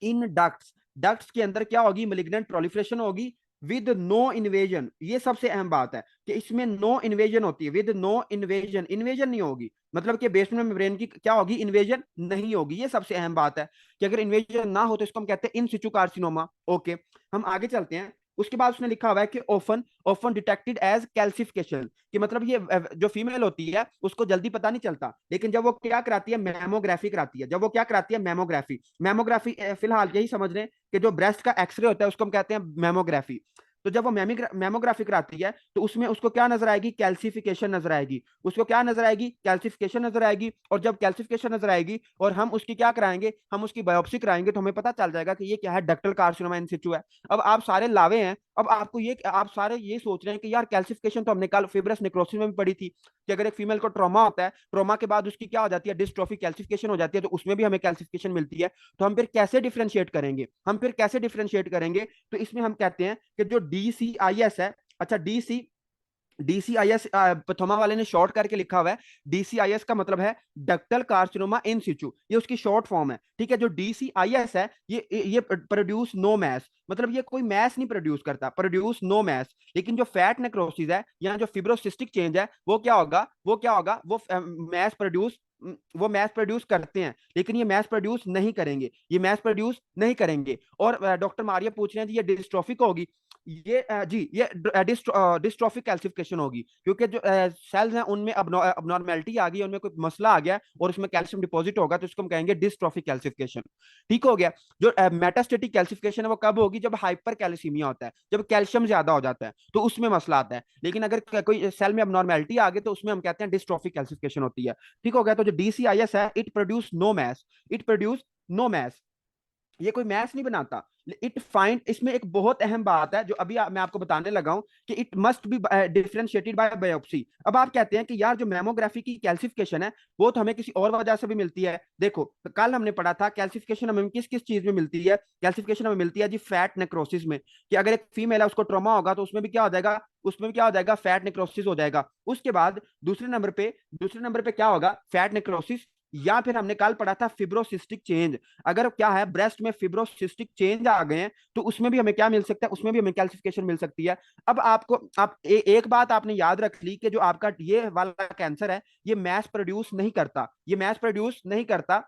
Speaker 1: in ducts. Ducts के अंदर क्या होगी, malignant proliferation होगी, विद नो इन्वेजन। ये सबसे अहम बात है कि इसमें नो इन्वेजन होती है, विद नो इन्वेजन, इन्वेजन नहीं होगी, मतलब कि बेसमेंट मेम्ब्रेन की क्या होगी, इन्वेजन नहीं होगी। ये सबसे अहम बात है कि अगर इन्वेजन ना हो तो इसको हम कहते हैं इन सिचू कार्सिनोमा। ओके, हम आगे चलते हैं। उसके बाद उसने लिखा हुआ है कि often often detected as calcification, कि मतलब ये जो फीमेल होती है उसको जल्दी पता नहीं चलता, लेकिन जब वो क्या कराती है, मेमोग्राफी कराती है, जब वो क्या कराती है, मेमोग्राफी। मेमोग्राफी फिलहाल यही समझ रहे हैं कि जो ब्रेस्ट का एक्सरे होता है उसको हम कहते हैं मेमोग्राफी। तो जब वो मेमोग्राफी कराती है तो उसमें उसको क्या नजर आएगी, कैल्सिफिकेशन नजर आएगी, उसको क्या नजर आएगी, कैल्सिफिकेशन नजर आएगी। और जब कैल्सिफिकेशन नजर आएगी और हम उसकी क्या कराएंगे, हम उसकी बायोप्सी कराएंगे, तो हमें पता चल जाएगा कि ये क्या है, डक्टल कार्सिनोमा इन सिचु है। अब आप सारे लावे हैं, अब आपको ये, आप सारे ये सोच रहे हैं कि यार कैल्सिफिकेशन तो हमने कल फिब्रस नेक्रोसिस में भी पढ़ी थी, कि अगर एक फीमेल को ट्रॉमा होता है, ट्रॉमा के बाद उसकी क्या हो जाती है, डिस्ट्रोफी कैल्सिफिकेशन हो जाती है, तो उसमें भी हमें कैल्सिफिकेशन मिलती है। तो हम फिर कैसे डिफ्रेंशिएट करेंगे, हम फिर कैसे डिफ्रेंशिएट करेंगे, तो इसमें हम कहते हैं कि जो DCIS है, अच्छा DCIS पथोमा वाले ने शॉर्ट करके लिखा हुआ है, DCIS का मतलब है डक्टल कार्सिनोमा इन सिचू, ये उसकी शॉर्ट फॉर्म है। ठीक है, जो DCIS है ये प्रोड्यूस नो मैस, मतलब ये कोई मैस नहीं प्रोड्यूस करता, प्रोड्यूस नो मैस। लेकिन जो फैट नेक्रोसिस है या जो फिब्रोसिस्टिक चेंज है, वो क्या होगा, वो मैस प्रोड्यूस, वो मैस प्रोड्यूस करते हैं, लेकिन ये मैस प्रोड्यूस नहीं करेंगे, ये मैस प्रोड्यूस नहीं करेंगे। और डॉक्टर मारिया पूछ रहे हैं जी ये डिस्ट्रोफिक होगी, ये जी ये डिस्ट्रोफिक कैल्सिफिकेशन होगी, क्योंकि जो सेल्स हैं उनमें अबनॉर्मेलिटी आ गई है, उनमें कोई मसला आ गया और उसमें कैल्शियम डिपॉजिट होगा, तो इसको हम कहेंगे डिस्ट्रोफिक कैल्सिफिकेशन। ठीक हो गया। जो मेटास्टेटिक कैल्सिफिकेशन है वो कब होगी, जब हाइपर कैल्सीमिया होता है, जब कैल्शियम ज्यादा हो जाता है, तो उसमें मसला आता है। लेकिन अगर कोई सेल में अबनॉर्मेलिटी आ गई तो उसमें हम कहते हैं डिस्ट्रोफिक कैल्सिफिकेशन होती है। ठीक हो गया। तो जो DCIS है, it produce no mass, it produce no mass, ये कोई मैथ्स नहीं बनाता। इट फाइंड, इसमें एक बहुत अहम बात है जो अभी मैं आपको बताने लगा हूं, कि it must be differentiated by biopsy. अब आप कहते हैं कि यार जो मेमोग्राफी की कैल्सिफिकेशन है वो तो हमें किसी और वजह से भी मिलती है। देखो, कल हमने पढ़ा था कैल्सिफिकेशन हमें किस किस चीज में मिलती है, कैल्सिफिकेशन हमें मिलती है जी फैट नेक्रोसिस में, कि अगर एक फीमेल है उसको ट्रॉमा होगा तो उसमें भी क्या हो जाएगा, उसमें भी क्या हो जाएगा, फैट नेक्रोसिस हो जाएगा। उसके बाद दूसरे नंबर पे क्या होगा, फैट नेक्रोसिस, या फिर हमने कल पढ़ा था फिब्रोसिस्टिक चेंज। अगर क्या है, ब्रेस्ट में फिब्रोसिस्टिक चेंज आ गए हैं तो उसमें भी हमें क्या मिल सकता है, उसमें भी हमें कैल्सिफिकेशन मिल सकती है। अब आपको आप एक बात आपने याद रख ली कि जो आपका ये वाला कैंसर है ये मैस प्रोड्यूस नहीं करता, ये मैस प्रोड्यूस नहीं करता,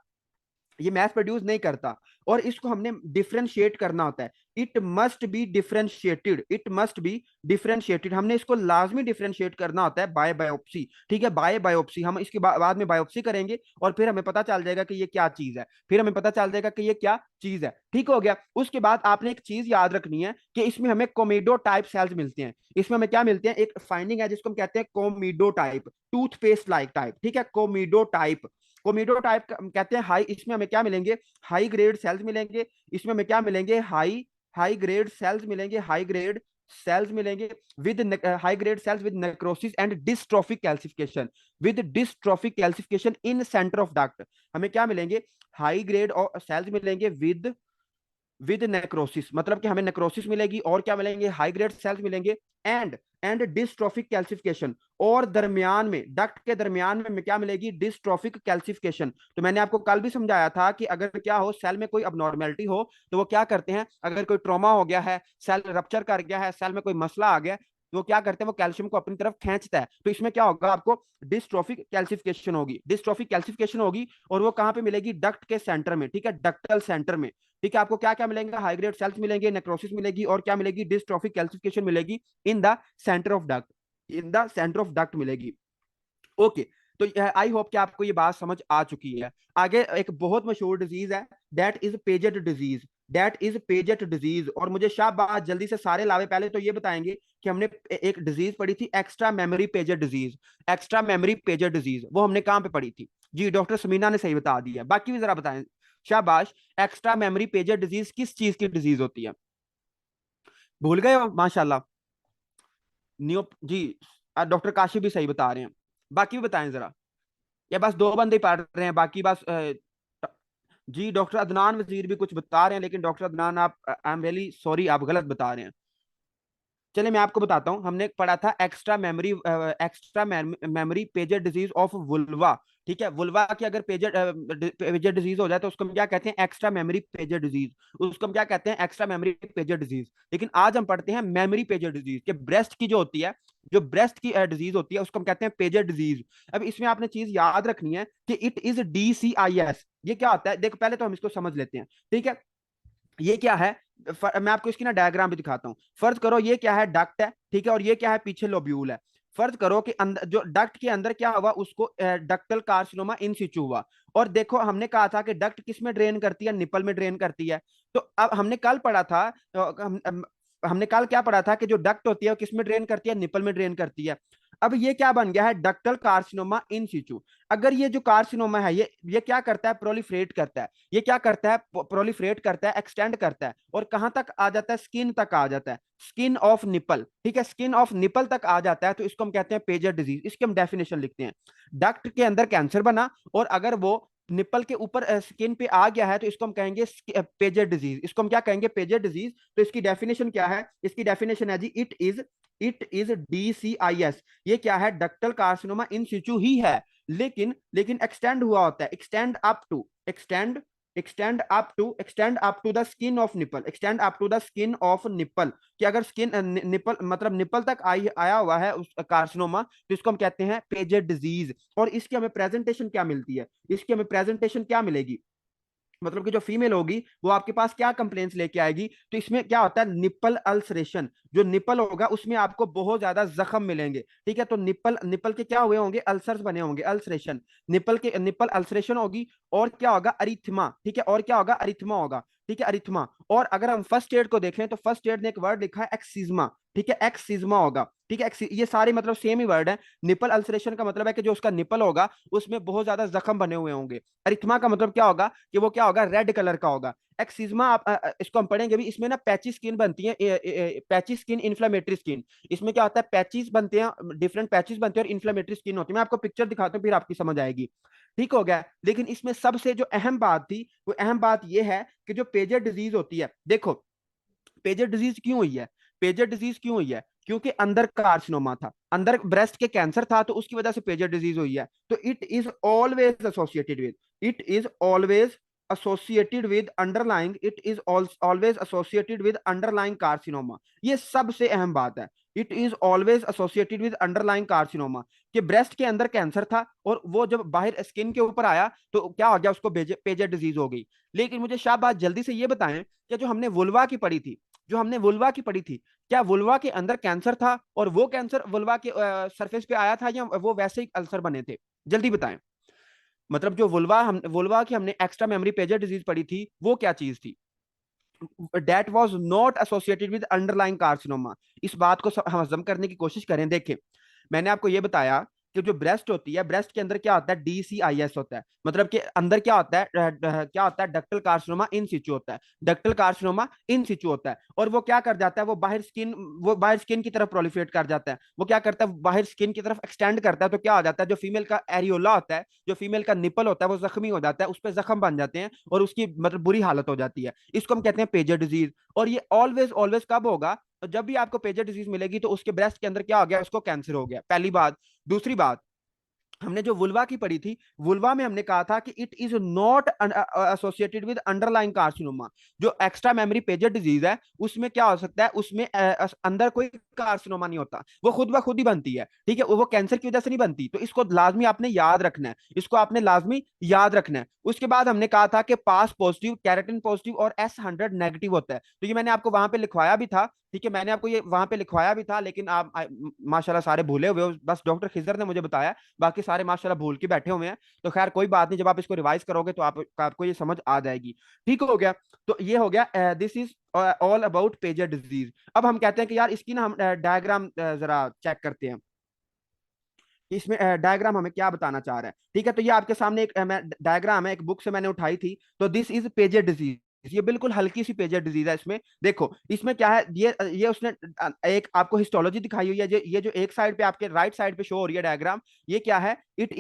Speaker 1: ये मैथ प्रोड्यूस नहीं करता, और इसको हमने डिफ्रेंशिएट करना होता है। It must be differentiated, it must be differentiated, हमने इसको लाजमी डिफ्रेंशिएट करना होता है बाय बायोप्सी। ठीक है, बाय बायोप्सी, हम इसके बाद में बायोप्सी करेंगे और फिर हमें पता चल जाएगा कि ये क्या चीज है, फिर हमें पता चल जाएगा कि ये क्या चीज है। ठीक हो गया। उसके बाद आपने एक चीज याद रखनी है कि इसमें हमें कोमिडो टाइप सेल्स मिलते हैं। इसमें हमें क्या मिलते हैं, एक फाइंडिंग है जिसको हम कहते हैं कोमिडो टाइप, टूथपेस्ट लाइक टाइप। ठीक है, कोमिडो टाइप, कोमिडो टाइप कहते हैं हाई, इसमें हमें क्या मिलेंगे, हाई ग्रेड सेल्स मिलेंगे। इसमें हमें क्या मिलेंगे, हाई हाई ग्रेड सेल्स मिलेंगे, हाई ग्रेड सेल्स मिलेंगे with high grade cells with necrosis and dystrophic calcification, with dystrophic calcification in centre of duct. हमें क्या मिलेंगे, हाई ग्रेड और सेल्स मिलेंगे विद नेक्रोसिस, मतलब कि हमें नेक्रोसिस मिलेगी, और क्या मिलेंगे, हाई ग्रेड सेल्स मिलेंगे, एंड डिस्ट्रोफिक कैल्सिफिकेशन, और दरमियान में, डक्ट के दरमियान में क्या मिलेगी, डिस्ट्रोफिक कैल्सिफिकेशन। तो मैंने आपको कल भी समझाया था कि अगर क्या हो, सेल में कोई अबनॉर्मेलिटी हो तो वो क्या करते हैं, अगर कोई ट्रॉमा हो गया है, सेल रप्चर कर गया है, सेल में कोई मसला आ गया, तो वो क्या करते हैं, वो कैल्शियम को अपनी तरफ खींचता है। तो इसमें क्या होगा, आपको डिस्ट्रोफिक कैल्सिफिकेशन होगी, डिस्ट्रोफिक कैल्सिफिकेशन होगी, और वो कहां पे मिलेगी, डक्ट के सेंटर में। ठीक है, डक्टल सेंटर में। ठीक है, आपको क्या क्या मिलेंगे, हाईग्रेड सेल्स मिलेंगे, नेक्रोसिस मिलेगी, और क्या मिलेगी, डिस्ट्रोफिक कैल्सिफिकेशन मिलेगी in the centre of duct, in the centre of duct मिलेगी। ओके, तो आई होप कि आपको ये बात समझ आ चुकी है। आगे एक बहुत मशहूर डिजीज है, that is Paget disease, that is Paget disease. और मुझे शाबाश, जल्दी से सारे लावे, पहले तो ये बताएंगे कि हमने एक डिजीज पढ़ी थी, extra memory Paget disease, extra memory Paget disease, वो हमने कहां पे पढ़ी थी? जी, डॉक्टर समीना ने सही बता दिया, बाकी भी जरा बताएं। शाबाश, एक्स्ट्रा मेमोरी पेजेट डिजीज किस चीज की डिजीज होती है? भूल गए हो, माशाल्लाह। न्यू जी, डॉक्टर काशी भी सही बता रहे हैं, बाकी भी बताएं जरा। या बस दो बंदे पढ़ रहे हैं, बाकी बस जी डॉक्टर अदनान वजीर भी कुछ बता रहे हैं, लेकिन डॉक्टर अदनान आप, आई एम रियली सॉरी, आप गलत बता रहे हैं। चलिए मैं आपको बताता हूँ, हमने पढ़ा था extra memory Paget disease of vulva. ठीक है, वुल्वा की अगर पेजेट डिजीज हो जाए तो उसको हम क्या कहते हैं, एक्स्ट्रा मेमोरी पेजेट डिजीज, उसको हम क्या कहते हैं, एक्स्ट्रा मेमोरी पेजेट डिजीज। लेकिन आज हम पढ़ते हैं मेमोरी पेजेट डिजीज, के ब्रेस्ट की जो होती है, जो ब्रेस्ट की डिजीज होती है उसको हम कहते हैं पेजेट डिजीज। अब इसमें आपने चीज याद रखनी है कि इट इज DCIS। ये क्या होता है, देखो पहले तो हम इसको समझ लेते हैं। ठीक है, ये क्या है, मैं आपको इसकी ना डायग्राम भी दिखाता हूं। फर्ज करो ये क्या है, डक्ट है। ठीक है, और ये क्या है, पीछे लोब्यूल है। फर्ज करो कि अंदर, जो डक्ट के अंदर क्या हुआ, उसको डक्टल कार्सिनोमा इन सिचु हुआ। और देखो हमने कहा था कि डक्ट किस में ड्रेन करती है, निपल में ड्रेन करती है। तो अब हमने कल पढ़ा था, हमने कल क्या पढ़ा था कि जो डक्ट होती है वो किस में ड्रेन करती है, निपल में ड्रेन करती है। अब ये क्या बन गया है, डक्टल कार्सिनोमा इन सिचु। अगर ये जो कार्सिनोमा है, ये क्या करता है, प्रोलिफरेट करता है। ये क्या करता है, प्रोलिफरेट करता है, एक्सटेंड करता है, और कहां तक आ जाता है, स्किन तक आ जाता है, स्किन ऑफ निपल। ठीक है, स्किन ऑफ निपल तक आ जाता है, तो इसको हम कहते हैं पेजर डिजीज। इसकी हम डेफिनेशन लिखते हैं, डक्ट के अंदर कैंसर बना और अगर वो निपल के ऊपर स्किन पे आ गया है तो इसको हम कहेंगे पेजर डिजीज। इसको हम क्या कहेंगे, पेजर डिजीज। तो इसकी डेफिनेशन क्या है, इसकी डेफिनेशन है जी, इट इज DCIS। ये क्या है, डक्टल कार्सिनोमा इन सिचु ही है, लेकिन एक्सटेंड हुआ होता है, extend up to the skin of nipple, extend up to the skin of nipple. कि अगर स्किन निपल मतलब निपल तक आया हुआ है उस कार्सिनोमा, तो इसको हम कहते हैं पेजेड डिजीज। और इसकी हमें प्रेजेंटेशन क्या मिलती है, इसकी हमें प्रेजेंटेशन क्या मिलेगी, मतलब कि जो फीमेल होगी वो आपके पास क्या कंप्लेंट्स लेके आएगी, तो इसमें क्या होता है, निपल अल्सरेशन। जो निपल होगा उसमें आपको बहुत ज्यादा जख्म मिलेंगे। ठीक है, तो निपल निपल के क्या हुए होंगे, अल्सर्स बने होंगे, अल्सरेशन, निपल अल्सरेशन होगी। और क्या होगा, अरिथमा। ठीक है, और क्या होगा, अरिथमा होगा। ठीक है, अरिथमा। और अगर हम फर्स्ट एड को देखें तो फर्स्ट एड ने एक वर्ड लिखा है एक्सिज्मा। ठीक है, एक्सिज्मा होगा। ठीक है, ये सारे मतलब सेम ही वर्ड है। निपल अल्सरेशन का मतलब है कि जो उसका निपल होगा उसमें बहुत ज्यादा जख्म बने हुए होंगे। अरिथमा का मतलब क्या होगा, कि वो क्या होगा, रेड कलर का होगा। एक्सिज्मा आप इसको हम पढ़ेंगे भी, इसमें ना पैची स्किन बनती है, पैची स्किन, इन्फ्लेमेटरी स्किन। इसमें क्या होता है, पैचेस बनते हैं, डिफरेंट पैचेस बनते हैं और इन्फ्लेमेटरी स्किन होती है। मैं आपको पिक्चर दिखाता हूँ फिर आपकी समझ आएगी। ठीक हो गया। लेकिन इसमें सबसे जो अहम बात थी, वो अहम बात यह है कि जो पेजर डिजीज होती है, देखो पेजर डिजीज क्यों हुई है, पेजर डिजीज क्यों हुई है, क्योंकि अंदर कार्सिनोमा था, अंदर ब्रेस्ट के कैंसर था, तो उसकी वजह से पेजर डिजीज हुई है। तो it is always associated with underlying, it is always associated with underlying carcinoma। ये सबसे अहम बात है। It is always associated with underlying carcinoma, कि ब्रेस्ट के अंदर कैंसर था और वो जब बाहर स्किन के ऊपर आया तो क्या हो गया, उसको पेजेड डिजीज हो गई। लेकिन मुझे शाबाश जल्दी से ये बताएं कि जो हमने वुल्वा की पढ़ी थी, जो हमने वुल्वा की पढ़ी थी, क्या वुल्वा के अंदर कैंसर था और वो कैंसर वुल्वा के सरफेस पे आया था, या वो वैसे ही अल्सर बने थे? जल्दी बताएं। मतलब जो वुल्वा की हमने एक्स्ट्रा मेमोरी पेजर डिजीज पढ़ी थी, वो क्या चीज थी? That was not associated with underlying carcinoma. इस बात को हम हजम करने की कोशिश करें। देखें, मैंने आपको यह बताया कि जो ब्रेस्ट होती है, ब्रेस्ट के अंदर क्या होता है, DCIS होता है, मतलब कि अंदर क्या होता है, क्या होता है, डक्टल कार्सिनोमा इन सिचु होता है, डक्टल कार्सिनोमा इन सिचु होता है। और वो क्या कर जाता है, वो बाहर स्किन की तरफ प्रोलिफरेट कर जाता है, वो क्या करता है, बाहर स्किन की तरफ एक्सटेंड करता है। तो क्या हो जाता है, जो फीमेल का एरियोला होता है, जो फीमेल का निपल होता है, वो जख्मी हो जाता है, उस पर जख्म बन जाते हैं और उसकी मतलब बुरी हालत हो जाती है। इसको हम कहते हैं पेजर डिजीज। और ये ऑलवेज ऑलवेज कब होगा? तो जब भी आपको पेजर डिजीज मिलेगी तो उसके ब्रेस्ट के अंदर क्या हो गया, उसको कैंसर हो गया, पहली बात। दूसरी बात, हमने जो वुल्वा की पढ़ी थी, वुल्वा में हमने कहा था कि it is not associated with underlying carcinoma. जो एक्स्ट्रा मेमोरी पेजर डिजीज है, उसमें क्या हो सकता है, उसमें अंदर कोई कार्सिनोमा नहीं होता, वो खुद ब खुद ही बनती है, ठीक है, वो कैंसर की वजह से नहीं बनती। तो इसको लाजमी आपने याद रखना है, इसको आपने लाजमी याद रखना है। उसके बाद हमने कहा था कि पास पॉजिटिव, कैरेटिन पॉजिटिव और S100 नेगेटिव होता है। तो ये मैंने आपको वहां पे लिखवाया भी था, ठीक है, मैंने आपको ये वहां पे लिखवाया भी था, लेकिन आप माशाल्लाह सारे भूले हुए हो, बस डॉक्टर खिजर ने मुझे बताया, बाकी सारे माशाल्लाह भूल के बैठे हुए हैं। तो खैर कोई बात नहीं, जब आप इसको रिवाइज करोगे तो आपको ये समझ आ जाएगी। ठीक हो गया? तो ये हो गया, this is all about pager disease. अब हम कहते हैं कि यार इसकी ना हम डायग्राम जरा चेक करते हैं कि इसमें डायग्राम हमें क्या बताना चाह रहा है। ठीक है, तो ये आपके सामने एक डायग्राम है, एक बुक से मैंने उठाई थी। तो दिस इज पेजर डिजीज, ये बिल्कुल हल्की सी पेजर डिजीज है। इसमें देखो, इसमें क्या है, ये उसने एक आपको हिस्टोलॉजी दिखाई हुई है। ये जो एक साइड पे आपके राइट साइड पे शो हो रही है डायग्राम, ये क्या है, इट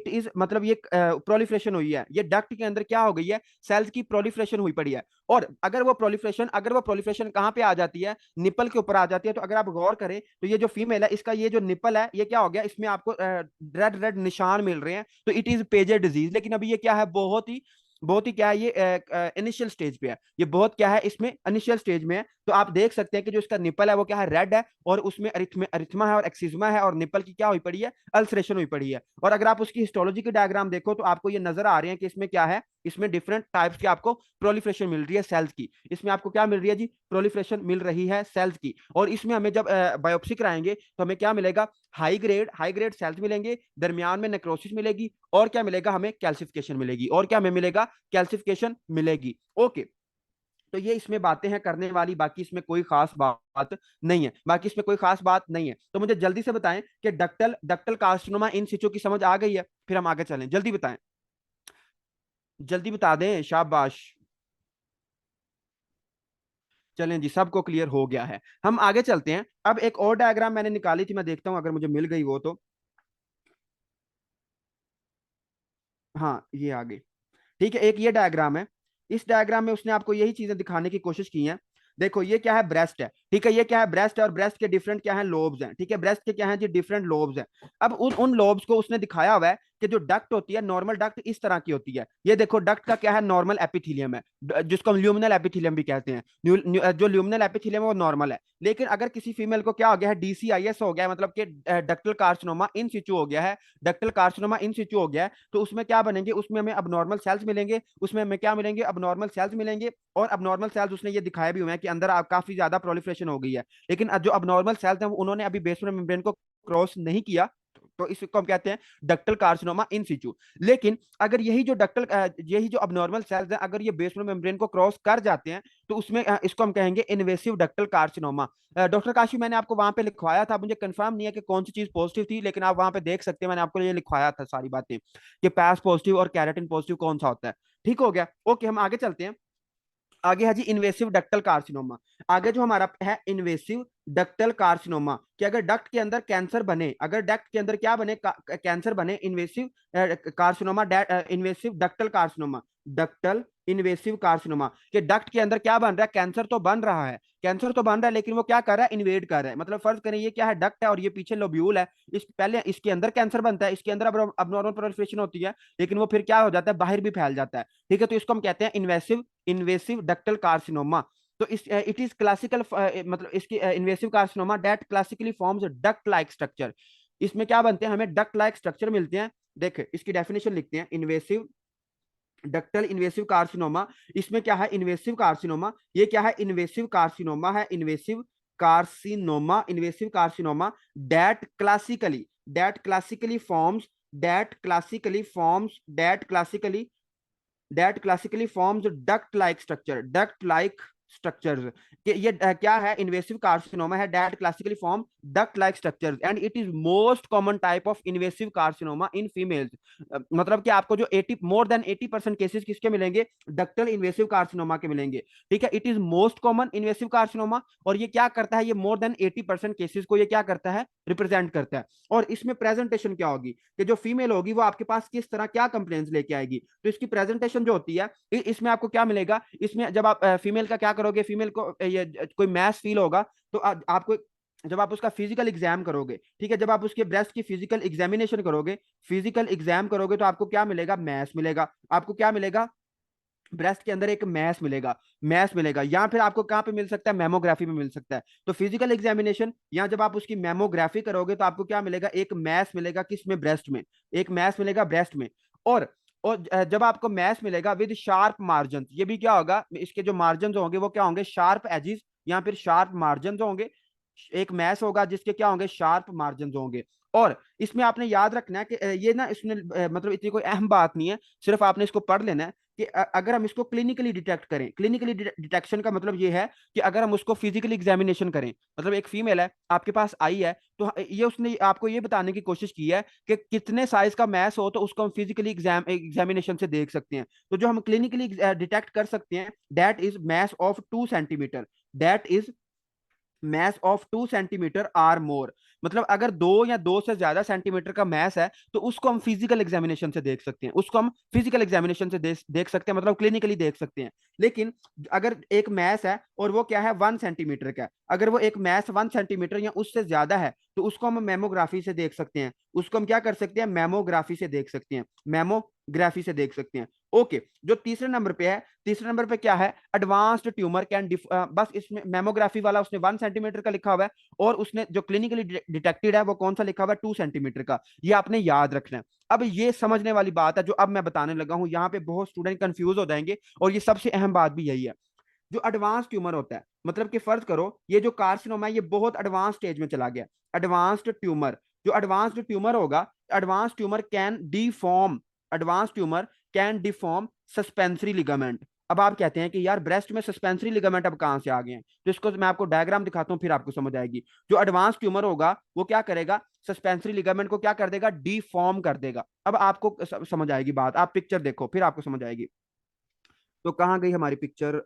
Speaker 1: इज मतलब ये प्रोलिफरेशन हुई है, ये डक्ट के अंदर क्या हो गई है, सेल्स की प्रोलिफरेशन हुई पड़ी है। और अगर वो प्रोलिफरेशन कहाँ पे आ जाती है, निपल के ऊपर आ जाती है। तो अगर आप गौर करें तो ये जो फीमेल है, इसका ये जो निपल है, ये क्या हो गया, इसमें आपको रेड रेड निशान मिल रहे हैं। तो इट इज पेजर डिजीज। लेकिन अभी ये क्या है, बहुत ही क्या है, ये इनिशियल स्टेज पे है, ये बहुत क्या है, इसमें इनिशियल स्टेज में है। तो आप देख सकते हैं कि जो इसका निपल है वो क्या है, रेड है, और उसमें अरिथमा है और एक्सिज्मा है, और निपल की क्या हुई पड़ी है, अल्सरेशन हुई पड़ी है। और अगर आप उसकी हिस्टोलॉजी की डायग्राम देखो तो आपको ये नजर आ रहे हैं कि इसमें क्या है, इसमें डिफरेंट टाइप्स की आपको प्रोलिफरेशन मिल रही है सेल्स की। इसमें आपको क्या मिल रही है जी, प्रोलिफरेशन मिल रही है सेल्स की। और इसमें हमें जब बायोप्सी कराएंगे तो हमें क्या मिलेगा, हाई ग्रेड सेल्स मिलेंगे, दरमियान में नेक्रोसिस मिलेगी, और क्या मिलेगा हमें, कैल्सिफिकेशन मिलेगी, और क्या हमें मिलेगा, कैल्सिफिकेशन मिलेगी। ओके, तो ये इसमें बातें हैं करने वाली, बाकी इसमें कोई खास बात नहीं है, बाकी इसमें कोई खास बात नहीं है। तो मुझे जल्दी से बताएं कि डक्टल डक्टल कार्सिनोमा इन सिचो की समझ आ गई है? फिर हम आगे चलें, जल्दी बताएं, जल्दी बता दें, शाबाश। चलें जी, सबको क्लियर हो गया है, हम आगे चलते हैं। अब एक और डायग्राम मैंने निकाली थी, मैं देखता हूं अगर मुझे मिल गई वो तो। हाँ, ये आ गई। ठीक है, एक ये डायग्राम है। इस डायग्राम में उसने आपको यही चीजें दिखाने की कोशिश की हैं। देखो, ये क्या है, ब्रेस्ट है, ठीक है, ये क्या है, ब्रेस्ट है, और ब्रेस्ट के डिफरेंट क्या है, लोब्स हैं, ठीक है, ब्रेस्ट के क्या है जी, डिफरेंट लोब्स हैं। अब उन उन लोब्स को उसने दिखाया हुआ है कि जो डक्ट होती है, नॉर्मल डक्ट इस तरह की होती है। ये देखो, डक्ट का क्या है, नॉर्मल एपिथीलियम है, जिसको हम ल्यूमिनल एपिथीलियम भी कहते हैं। जो ल्यूमिनल एपिथीलियम है वो नॉर्मल है। लेकिन अगर किसी फीमेल को क्या हो गया है, DCIS हो गया है, मतलब कि डक्टल कार्सिनोमा इन सिचु हो गया है, डक्टल कार्सिनोमा इन सिचु हो गया है, तो उसमें क्या बनेंगे, उसमें हमें अब सेल्स मिलेंगे, उसमें हमें क्या मिलेंगे, अब सेल्स मिलेंगे। और अब सेल्स उसने ये दिखाया भी हुआ है कि अंदर काफी ज्यादा प्रोलिफरेशन हो गई है। लेकिन जो अब सेल्स हैं उन्होंने अभी बेसमेंट मेम्ब्रेन को क्रॉस नहीं किया, तो इसको हम कहते हैं डक्टल कार्सिनोमा इन सिचु। लेकिन अगर यही जो अबनॉर्मल सेल्स हैं, अगर ये बेसमेंट मेम्ब्रेन को क्रॉस कर जाते हैं, तो उसमें इसको हम कहेंगे invasive ductal carcinoma. Doctor Kashi, मैंने आपको वहां पे लिखवाया था, मुझे कंफर्म नहीं है कि कौन सी चीज पॉजिटिव थी, लेकिन आप वहां पे देख सकते हैं, मैंने आपको ये लिखवाया था सारी बातें कि पैस पॉजिटिव और कैरेटिन पॉजिटिव कौन सा होता है। ठीक हो गया? ओके, हम आगे चलते हैं। आगे है जी इन्वेसिव डक्टल कार्सिनोमा। आगे जो हमारा है इन्वेसिव डक्टल कार्सिनोमा, कि अगर डक्ट के अंदर कैंसर बने, अगर डक्ट के अंदर क्या बने, कैंसर बने, invasive carcinoma, invasive ductal carcinoma, ductal invasive carcinoma, कि डक्ट के अंदर क्या बन रहा है, कैंसर तो बन रहा है, कैंसर तो बन रहा है, लेकिन वो क्या कर रहा है, इन्वेड कर रहा है। मतलब फर्ज करें ये क्या है, डक्ट है और ये पीछे लोब्यूल है। पहले इसके अंदर कैंसर बनता है, इसके अंदर अबनॉर्मल प्रोलिफरेशन होती है, लेकिन वो फिर क्या हो जाता है, बाहर भी फैल जाता है। ठीक है, तो इसको हम कहते हैं इन्वेसिव इन्वेसिव डक्टल कार्सिनोमा। तो इस इट इज क्लासिकल मतलब इसकी invasive carcinoma that classically forms duct like structure. इसमें क्या बनते हैं, हमें डक्ट लाइक स्ट्रक्चर मिलते हैं। देखे इसकी डेफिनेशन लिखते हैं, इन्वेसिव डक्टल इन्वेसिव कार्सिनोमा। इसमें क्या है, इन्वेसिव कार्सिनोमा। ये क्या है, इन्वेसिव कार्सिनोमा है, invasive carcinoma, invasive carcinoma that classically forms that classically forms that classically forms duct like structures. ये क्या है, इन्वेसिव कार्सिनोमा है that classically form duct like structures and it is most common type of invasive carcinoma in females. मतलब कि आपको जो 80 more than 80% cases किसके मिलेंगे, डक्टल इन्वेसिव कार्सिनोमा के मिलेंगे। ठीक है, it is most common invasive carcinoma. और ये क्या करता है, ये मोर देन 80% केसेस को ये क्या करता है, रिप्रेजेंट करता है। और इसमें प्रेजेंटेशन क्या होगी, कि जो फीमेल होगी वो आपके पास किस तरह क्या कंप्लेंट्स लेके आएगी। तो इसकी प्रेजेंटेशन जो होती है, इसमें आपको क्या मिलेगा, इसमें जब आप फीमेल का क्या करोगे, फीमेल को ये कोई मैस फील होगा, तो आपको जब आप उसका फिजिकल एग्जाम करोगे, ठीक है, जब आप उसके ब्रेस्ट की फिजिकल एग्जामिनेशन करोगे, फिजिकल एग्जाम करोगे, तो आपको क्या मिलेगा, मैस मिलेगा। आपको क्या मिलेगा, ब्रेस्ट के अंदर एक मैस मिलेगा। या फिर आपको कहां पे मिल सकता है, मेमोग्राफी में मिल सकता है। तो फिजिकल एग्जामिनेशन या जब आप उसकी मेमोग्राफी करोगे, तो आपको क्या मिलेगा, एक मैस मिलेगा, किसमें, ब्रेस्ट में। एक मैस मिलेगा ब्रेस्ट में। और जब आपको मैस मिलेगा विद शार्प मार्जिन, ये भी क्या होगा, इसके जो मार्जिन होंगे वो क्या होंगे, शार्प एजिस या फिर शार्प मार्जिन होंगे। एक मैस होगा जिसके क्या होंगे, शार्प मार्जिन होंगे। और इसमें आपने याद रखना है कि ये ना इसमें मतलब इतनी कोई अहम बात नहीं है, सिर्फ आपने इसको पढ़ लेना है कि अगर हम इसको क्लिनिकली डिटेक्ट करें, क्लिनिकली डिटेक्शन का मतलब ये है कि अगर हम उसको फिजिकली एग्जामिनेशन करें, मतलब एक फीमेल है आपके पास आई है, तो ये उसने आपको ये बताने की कोशिश की है कि कितने साइज का मैस हो, तो उसको हम फिजिकली एग्जामिनेशन से देख सकते हैं। तो जो हम क्लिनिकली डिटेक्ट कर सकते हैं, that is mass of 2 centimetre, that is mass of 2 centimetre or more. मतलब अगर 2 या 2 से ज्यादा सेंटीमीटर का मैस है, तो उसको हम फिजिकल एग्जामिनेशन से देख सकते हैं, उसको हम फिजिकल एग्जामिनेशन से देख सकते हैं, मतलब क्लिनिकली देख सकते हैं। लेकिन अगर एक मैस है और वो क्या है, 1 सेंटीमीटर का, अगर वो एक मैस 1 सेंटीमीटर या उससे ज्यादा है, तो उसको हम मेमोग्राफी से देख सकते हैं। उसको हम क्या कर सकते हैं, मेमोग्राफी से देख सकते हैं, मेमोग्राफी से देख सकते हैं। ओके, जो तीसरे नंबर पे है, तीसरे नंबर पे क्या है, एडवांस्ड ट्यूमर कैन बस इसमें मेमोग्राफी वाला उसने 1 सेंटीमीटर का लिखा हुआ है, और उसने जो क्लिनिकली डिटेक्टेड है वो कौन सा लिखा हुआ है, 2 सेंटीमीटर का। ये आपने याद रखना है। अब ये समझने वाली बात है जो अब मैं बताने लगा हूं, यहाँ पे बहुत स्टूडेंट कंफ्यूज हो जाएंगे, और ये सबसे अहम बात भी यही है। जो एडवांस ट्यूमर होता है, मतलब कि फर्ज करो ये जो कार्सिनोमा है ये बहुत एडवांस स्टेज में चला गया। एडवांस्ड ट्यूमर, जो एडवांस्ड ट्यूमर होगा, advance tumour can deform, advance tumour can deform suspensory ligament. अब आप कहते हैं कि यार ब्रेस्ट में सस्पेंसरी लिगामेंट अब कहां से आ गए हैं, तो इसको मैं आपको डायग्राम दिखाता हूं, फिर आपको समझ आएगी। जो एडवांस ट्यूमर होगा वो क्या करेगा, सस्पेंसरी लिगामेंट को क्या कर देगा, डिफॉर्म कर देगा। अब आपको समझ आएगी बात, आप पिक्चर देखो फिर आपको समझ आएगी। तो कहाँ गई हमारी पिक्चर,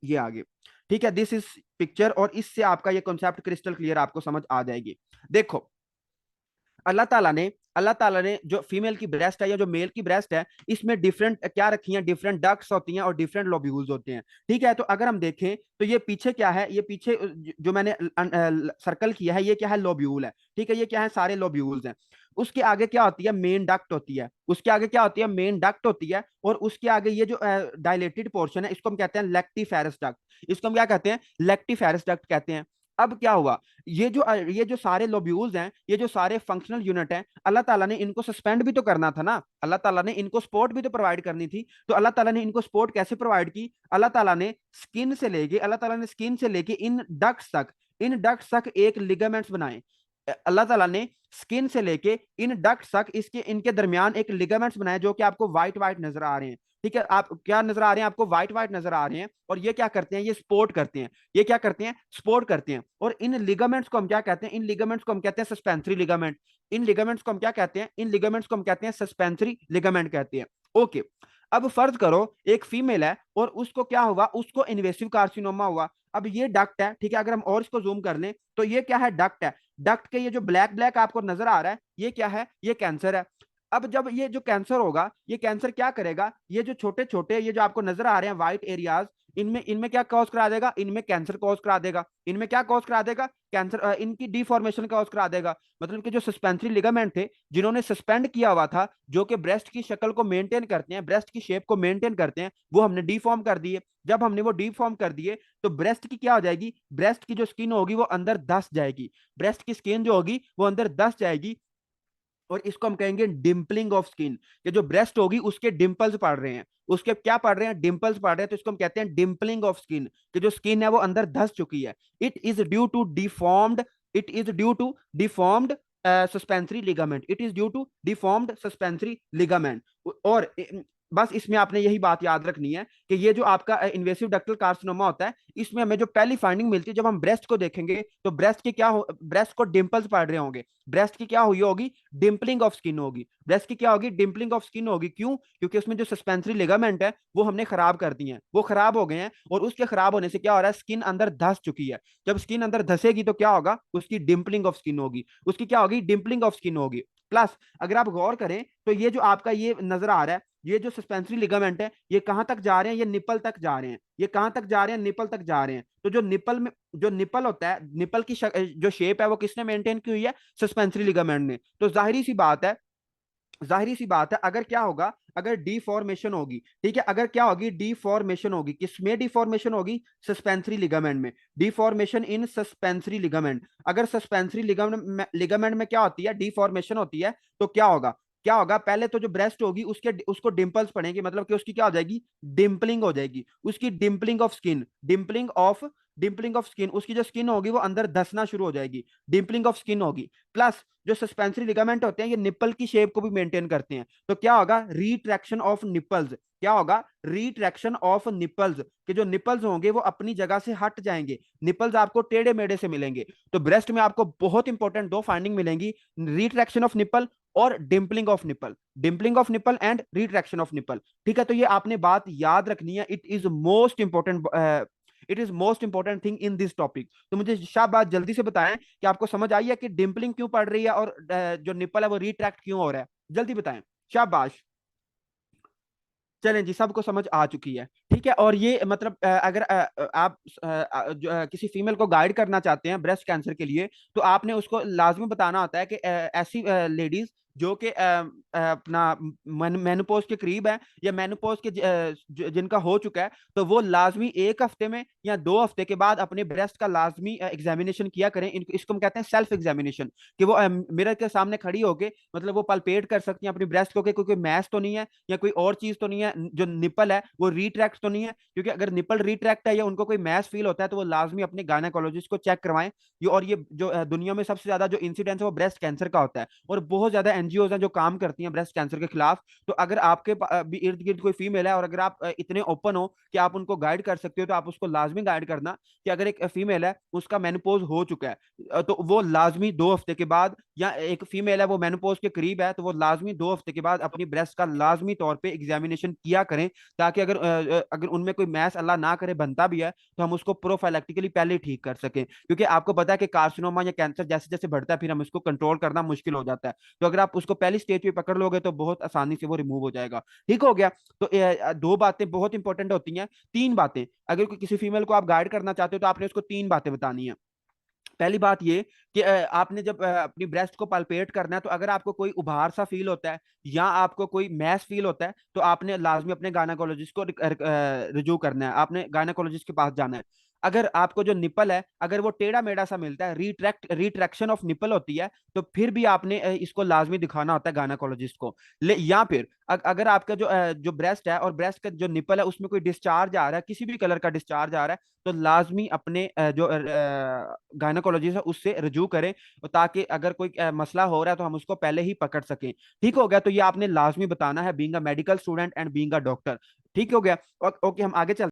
Speaker 1: ये आगे। ठीक है, दिस इज पिक्चर, और इससे आपका ये कॉन्सेप्ट क्रिस्टल क्लियर आपको समझ आ जाएगी। देखो, अल्लाह ताला ने जो फीमेल की ब्रेस्ट है या जो मेल की ब्रेस्ट है, इसमें डिफरेंट क्या रखी है, डिफरेंट डक्ट्स होती हैं और डिफरेंट लोब्यूल्स होते हैं। ठीक है, तो अगर हम देखें तो ये पीछे क्या है, ये पीछे जो मैंने सर्कल किया है, ये क्या है, लोब्यूल है। ठीक है, ये क्या है, सारे लोब्यूल्स हैं। उसके आगे क्या होती है, मेन डक्ट होती है। उसके आगे क्या होती है, मेन डक्ट होती है। और उसके आगे ये जो डायलेटेड पोर्शन है, इसको हम कहते हैं लेक्टिफेरस डक्ट। इसको हम क्या कहते हैं, लेक्टिफेरस डक्ट कहते हैं। अब क्या हुआ, ये जो सारे लोब्यूल्स हैं, ये जो सारे फंक्शनल यूनिट हैं, अल्लाह ताला ने इनको सस्पेंड भी तो करना था ना, अल्लाह ताला ने इनको सपोर्ट भी तो प्रोवाइड करनी थी। तो अल्लाह ताला ने इनको सपोर्ट कैसे प्रोवाइड की, अल्लाह ताला ने स्किन से लेके इन डक्ट्स तक एक लिगामेंट्स बनाए। अल्लाह ताला ने स्किन से लेके इन डक्ट्स तक इसके इनके दरमियान एक लिगामेंट्स बनाए, जो कि आपको व्हाइट व्हाइट नजर आ रहे हैं। ठीक है, आप क्या नजर आ रहे हैं, आपको व्हाइट व्हाइट नजर आ रहे हैं। और ये क्या करते हैं, ये सपोर्ट करते हैं। ये क्या करते हैं, सपोर्ट करते हैं। और इन लिगामेंट्स को हम क्या कहते हैं, इन लिगामेंट्स को हम कहते हैं सस्पेंसरी लिगामेंट। इन लिगामेंट्स को हम क्या कहते हैं, इन लिगामेंट्स को हम कहते हैं सस्पेंसरी लिगामेंट कहते हैं। ओके, अब फर्ज करो एक फीमेल है और उसको क्या हुआ, उसको इन्वेसिव कार्सिनोमा हुआ। अब ये डक्ट है, ठीक है, अगर हम और इसको जूम कर लें तो ये क्या है, डक्ट है। डक्ट के ये जो ब्लैक ब्लैक आपको नजर आ रहा है, ये क्या है, ये कैंसर है। अब जब ये जो कैंसर होगा, ये कैंसर क्या करेगा, ये जो छोटे छोटे ये जो आपको नजर आ रहे हैं व्हाइट एरियाज, इनमें इनमें क्या कॉज करा देगा, इनमें कैंसर कॉज करा देगा। इनमें क्या कॉज करा देगा, कैंसर, इनकी डिफॉर्मेशन कॉज करा देगा। मतलब कि जो सस्पेंसरी लिगामेंट थे, जिन्होंने सस्पेंड किया हुआ था, जो कि ब्रेस्ट की शक्ल को मेंटेन करते हैं, ब्रेस्ट की शेप को मेंटेन करते हैं, वो हमने डिफॉर्म कर दिए। जब हमने वो डिफॉर्म कर दिए, तो ब्रेस्ट की क्या हो जाएगी, ब्रेस्ट की जो स्किन होगी वो अंदर धस जाएगी। ब्रेस्ट की स्किन जो होगी वो अंदर धस जाएगी, और इसको हम कहेंगे डिम्पलिंग ऑफ स्किन। कि जो ब्रेस्ट होगी उसके डिंपल्स पड़ रहे हैं, उसके क्या पड़ रहे हैं, डिंपल्स पड़ रहे हैं, तो इसको हम कहते हैं डिम्पलिंग ऑफ स्किन। कि जो स्किन है वो अंदर धस चुकी है। It is due to deformed, it is due to deformed suspensory ligament, it is due to deformed suspensory ligament. और बस इसमें आपने यही बात याद रखनी है कि ये जो आपका इन्वेसिव डक्टल कार्सिनोमा होता है, इसमें हमें जो पहली फाइंडिंग मिलती है, जब हम ब्रेस्ट को देखेंगे तो ब्रेस्ट के क्या हो, ब्रेस्ट को डिंपल्स पड़ रहे होंगे, ब्रेस्ट की क्या हुई होगी, डिम्पलिंग ऑफ स्किन होगी। ब्रेस्ट की क्या होगी, डिम्पलिंग ऑफ स्किन होगी। क्यों, क्योंकि उसमें जो सस्पेंसरी लिगामेंट है वो हमने खराब कर दिए हैं, वो खराब हो गए हैं, और उसके खराब होने से क्या हो रहा है, स्किन अंदर धस चुकी है। जब स्किन अंदर धसेगी तो क्या होगा, उसकी डिम्पलिंग ऑफ स्किन होगी, उसकी क्या होगी, डिम्पलिंग ऑफ स्किन होगी। प्लस अगर आप गौर करें तो ये जो आपका ये नजर आ रहा है, ये जो सस्पेंसरी लिगामेंट है, ये कहां तक जा रहे हैं, ये निपल तक जा रहे हैं। ये कहां तक जा रहे हैं, निपल तक जा रहे हैं। तो जो निपल में जो निपल होता है, निपल की जो शेप है वो किसने मेंटेन की हुई है, सस्पेंसरी लिगामेंट ने। तो जाहिर सी बात है, जाहिर सी बात है, अगर क्या होगा, अगर डिफॉर्मेशन होगी, ठीक है, अगर क्या होगी, डिफॉर्मेशन होगी, किसमें डिफॉर्मेशन होगी, सस्पेंसरी लिगामेंट में। डिफॉर्मेशन इन सस्पेंसरी लिगामेंट, अगर सस्पेंसरी लिगामेंट में क्या होती है, डिफॉर्मेशन होती है, तो क्या होगा, क्या होगा, पहले तो जो ब्रेस्ट होगी उसके उसको डिंपल्स पड़ेंगे, मतलब कि उसकी क्या हो जाएगी, डिम्पलिंग हो जाएगी, उसकी dimpling of skin, dimpling of skin, उसकी जो स्किन होगी वो अंदर धसना शुरू हो जाएगी, डिम्पलिंग ऑफ स्किन होगी। प्लस जो सस्पेंसरी लिगामेंट होते हैं ये निप्पल की शेप को भी मेंटेन करते हैं, तो क्या होगा, रिट्रैक्शन ऑफ निप्पल्स, क्या होगा, रिट्रैक्शन ऑफ निप्पल्स। कि जो निप्पल्स होंगे वो अपनी जगह से हट जाएंगे, निप्पल्स आपको टेढ़े मेढ़े से मिलेंगे। तो ब्रेस्ट में आपको बहुत इंपॉर्टेंट दो फाइंडिंग मिलेंगी, रिट्रैक्शन ऑफ निप्पल और dimpling of nipple, dimpling of nipple and retraction of nipple. ठीक है, तो ये आपने बात याद रखनी है, it is most important, it is most important thing in this topic. तो मुझे शाबाश जल्दी से बताएं कि आपको समझ आई है कि डिम्पलिंग क्यों पड़ रही है, और जो निप्पल है वो रिट्रैक्ट क्यों हो रहा है, जल्दी बताएं, शाबाश। चलें जी, सबको समझ आ चुकी है, ठीक है। और ये मतलब अगर आप किसी फीमेल को गाइड करना चाहते हैं ब्रेस्ट कैंसर के लिए, तो आपने उसको लाजमी बताना होता है कि ऐसी लेडीज जो कि अपना मेनोपॉज के करीब है, या मेनोपॉज के जिनका हो चुका है, तो वो लाजमी एक हफ्ते में या 2 हफ्ते के बाद अपने ब्रेस्ट का लाजमी एग्जामिनेशन किया करें। इसको हम कहते हैं सेल्फ एग्जामिनेशन। कि वो मिरर के सामने खड़ी होके, मतलब वो पल्पेट कर सकती हैं अपनी ब्रेस्ट को कि कोई मैस तो नहीं है, या कोई और चीज तो नहीं है, जो निपल है वो रिट्रैक्ट तो नहीं है। क्योंकि अगर निपल रिट्रैक्ट है या उनको कोई मैस फील होता है, तो वो लाजमी अपने गायनेकोलॉजिस्ट को चेक करवाएं। और ये जो दुनिया में सबसे ज्यादा जो इंसिडेंस है वो ब्रेस्ट कैंसर का होता है, और बहुत ज्यादा एनजीओ हैं जो काम करती हैं ब्रेस्ट कैंसर के खिलाफ। तो अगर आपके भी इर्द गिर्द कोई फीमेल है, और अगर आप इतने ओपन हो कि आप उनको गाइड कर सकते हो, तो आप उसको लाजमी गाइड करना कि अगर एक फीमेल है उसका मेनोपॉज हो चुका है, तो वो लाजमी 2 हफ्ते के बाद, या एक फीमेल है वो मेनोपॉज के करीब है, तो वो लाजमी 2 हफ्ते के बाद अपनी ब्रेस्ट का लाजमी तौर पे एग्जामिनेशन किया करें। ताकि अगर उनमें कोई मैस अल्लाह ना करे बनता भी है, तो हम उसको प्रोफाइलेक्टिकली पहले ठीक कर सकें। क्योंकि आपको पता है कि कार्सिनोमा या कैंसर जैसे जैसे बढ़ता है, फिर हम उसको कंट्रोल करना मुश्किल हो जाता है। तो अगर आप उसको पहली स्टेज पे पकड़ लोगे तो बहुत आसानी से वो रिमूव हो जाएगा। ठीक हो गया। तो दो बातें बहुत इंपॉर्टेंट होती हैं, तीन बातें, अगर कोई किसी फीमेल को आप गाइड करना चाहते हो तो आपने उसको तीन बातें बतानी है। पहली बात ये कि आपने जब अपनी ब्रेस्ट को पल्पेट करना है, तो अगर आपको कोई उभार सा फील होता है, या आपको कोई मैस फील होता है, तो आपने लाजमी अपने गायनेकोलॉजिस्ट को रिजू करना है, आपने गायनेकोलॉजिस्ट के पास जाना है। अगर आपको जो निपल है, अगर वो टेढ़ा मेढ़ा सा मिलता है, रिट्रैक्शन ऑफ निपल होती है, तो फिर भी आपने इसको लाजमी दिखाना होता है गायनेकोलॉजिस्ट को। या फिर अगर आपका जो ब्रेस्ट है और ब्रेस्ट का जो निपल है उसमें कोई डिस्चार्ज आ रहा है, किसी भी कलर का डिस्चार्ज आ रहा है, तो लाजमी अपने जो गायनेकोलॉजिस्ट है उससे रजू करें, ताकि अगर कोई मसला हो रहा है तो हम उसको पहले ही पकड़ सकें। ठीक हो गया। तो ये आपने लाजमी बताना है, being a medical student and being a doctor. ठीक हो गया। ओके, हम आगे चलते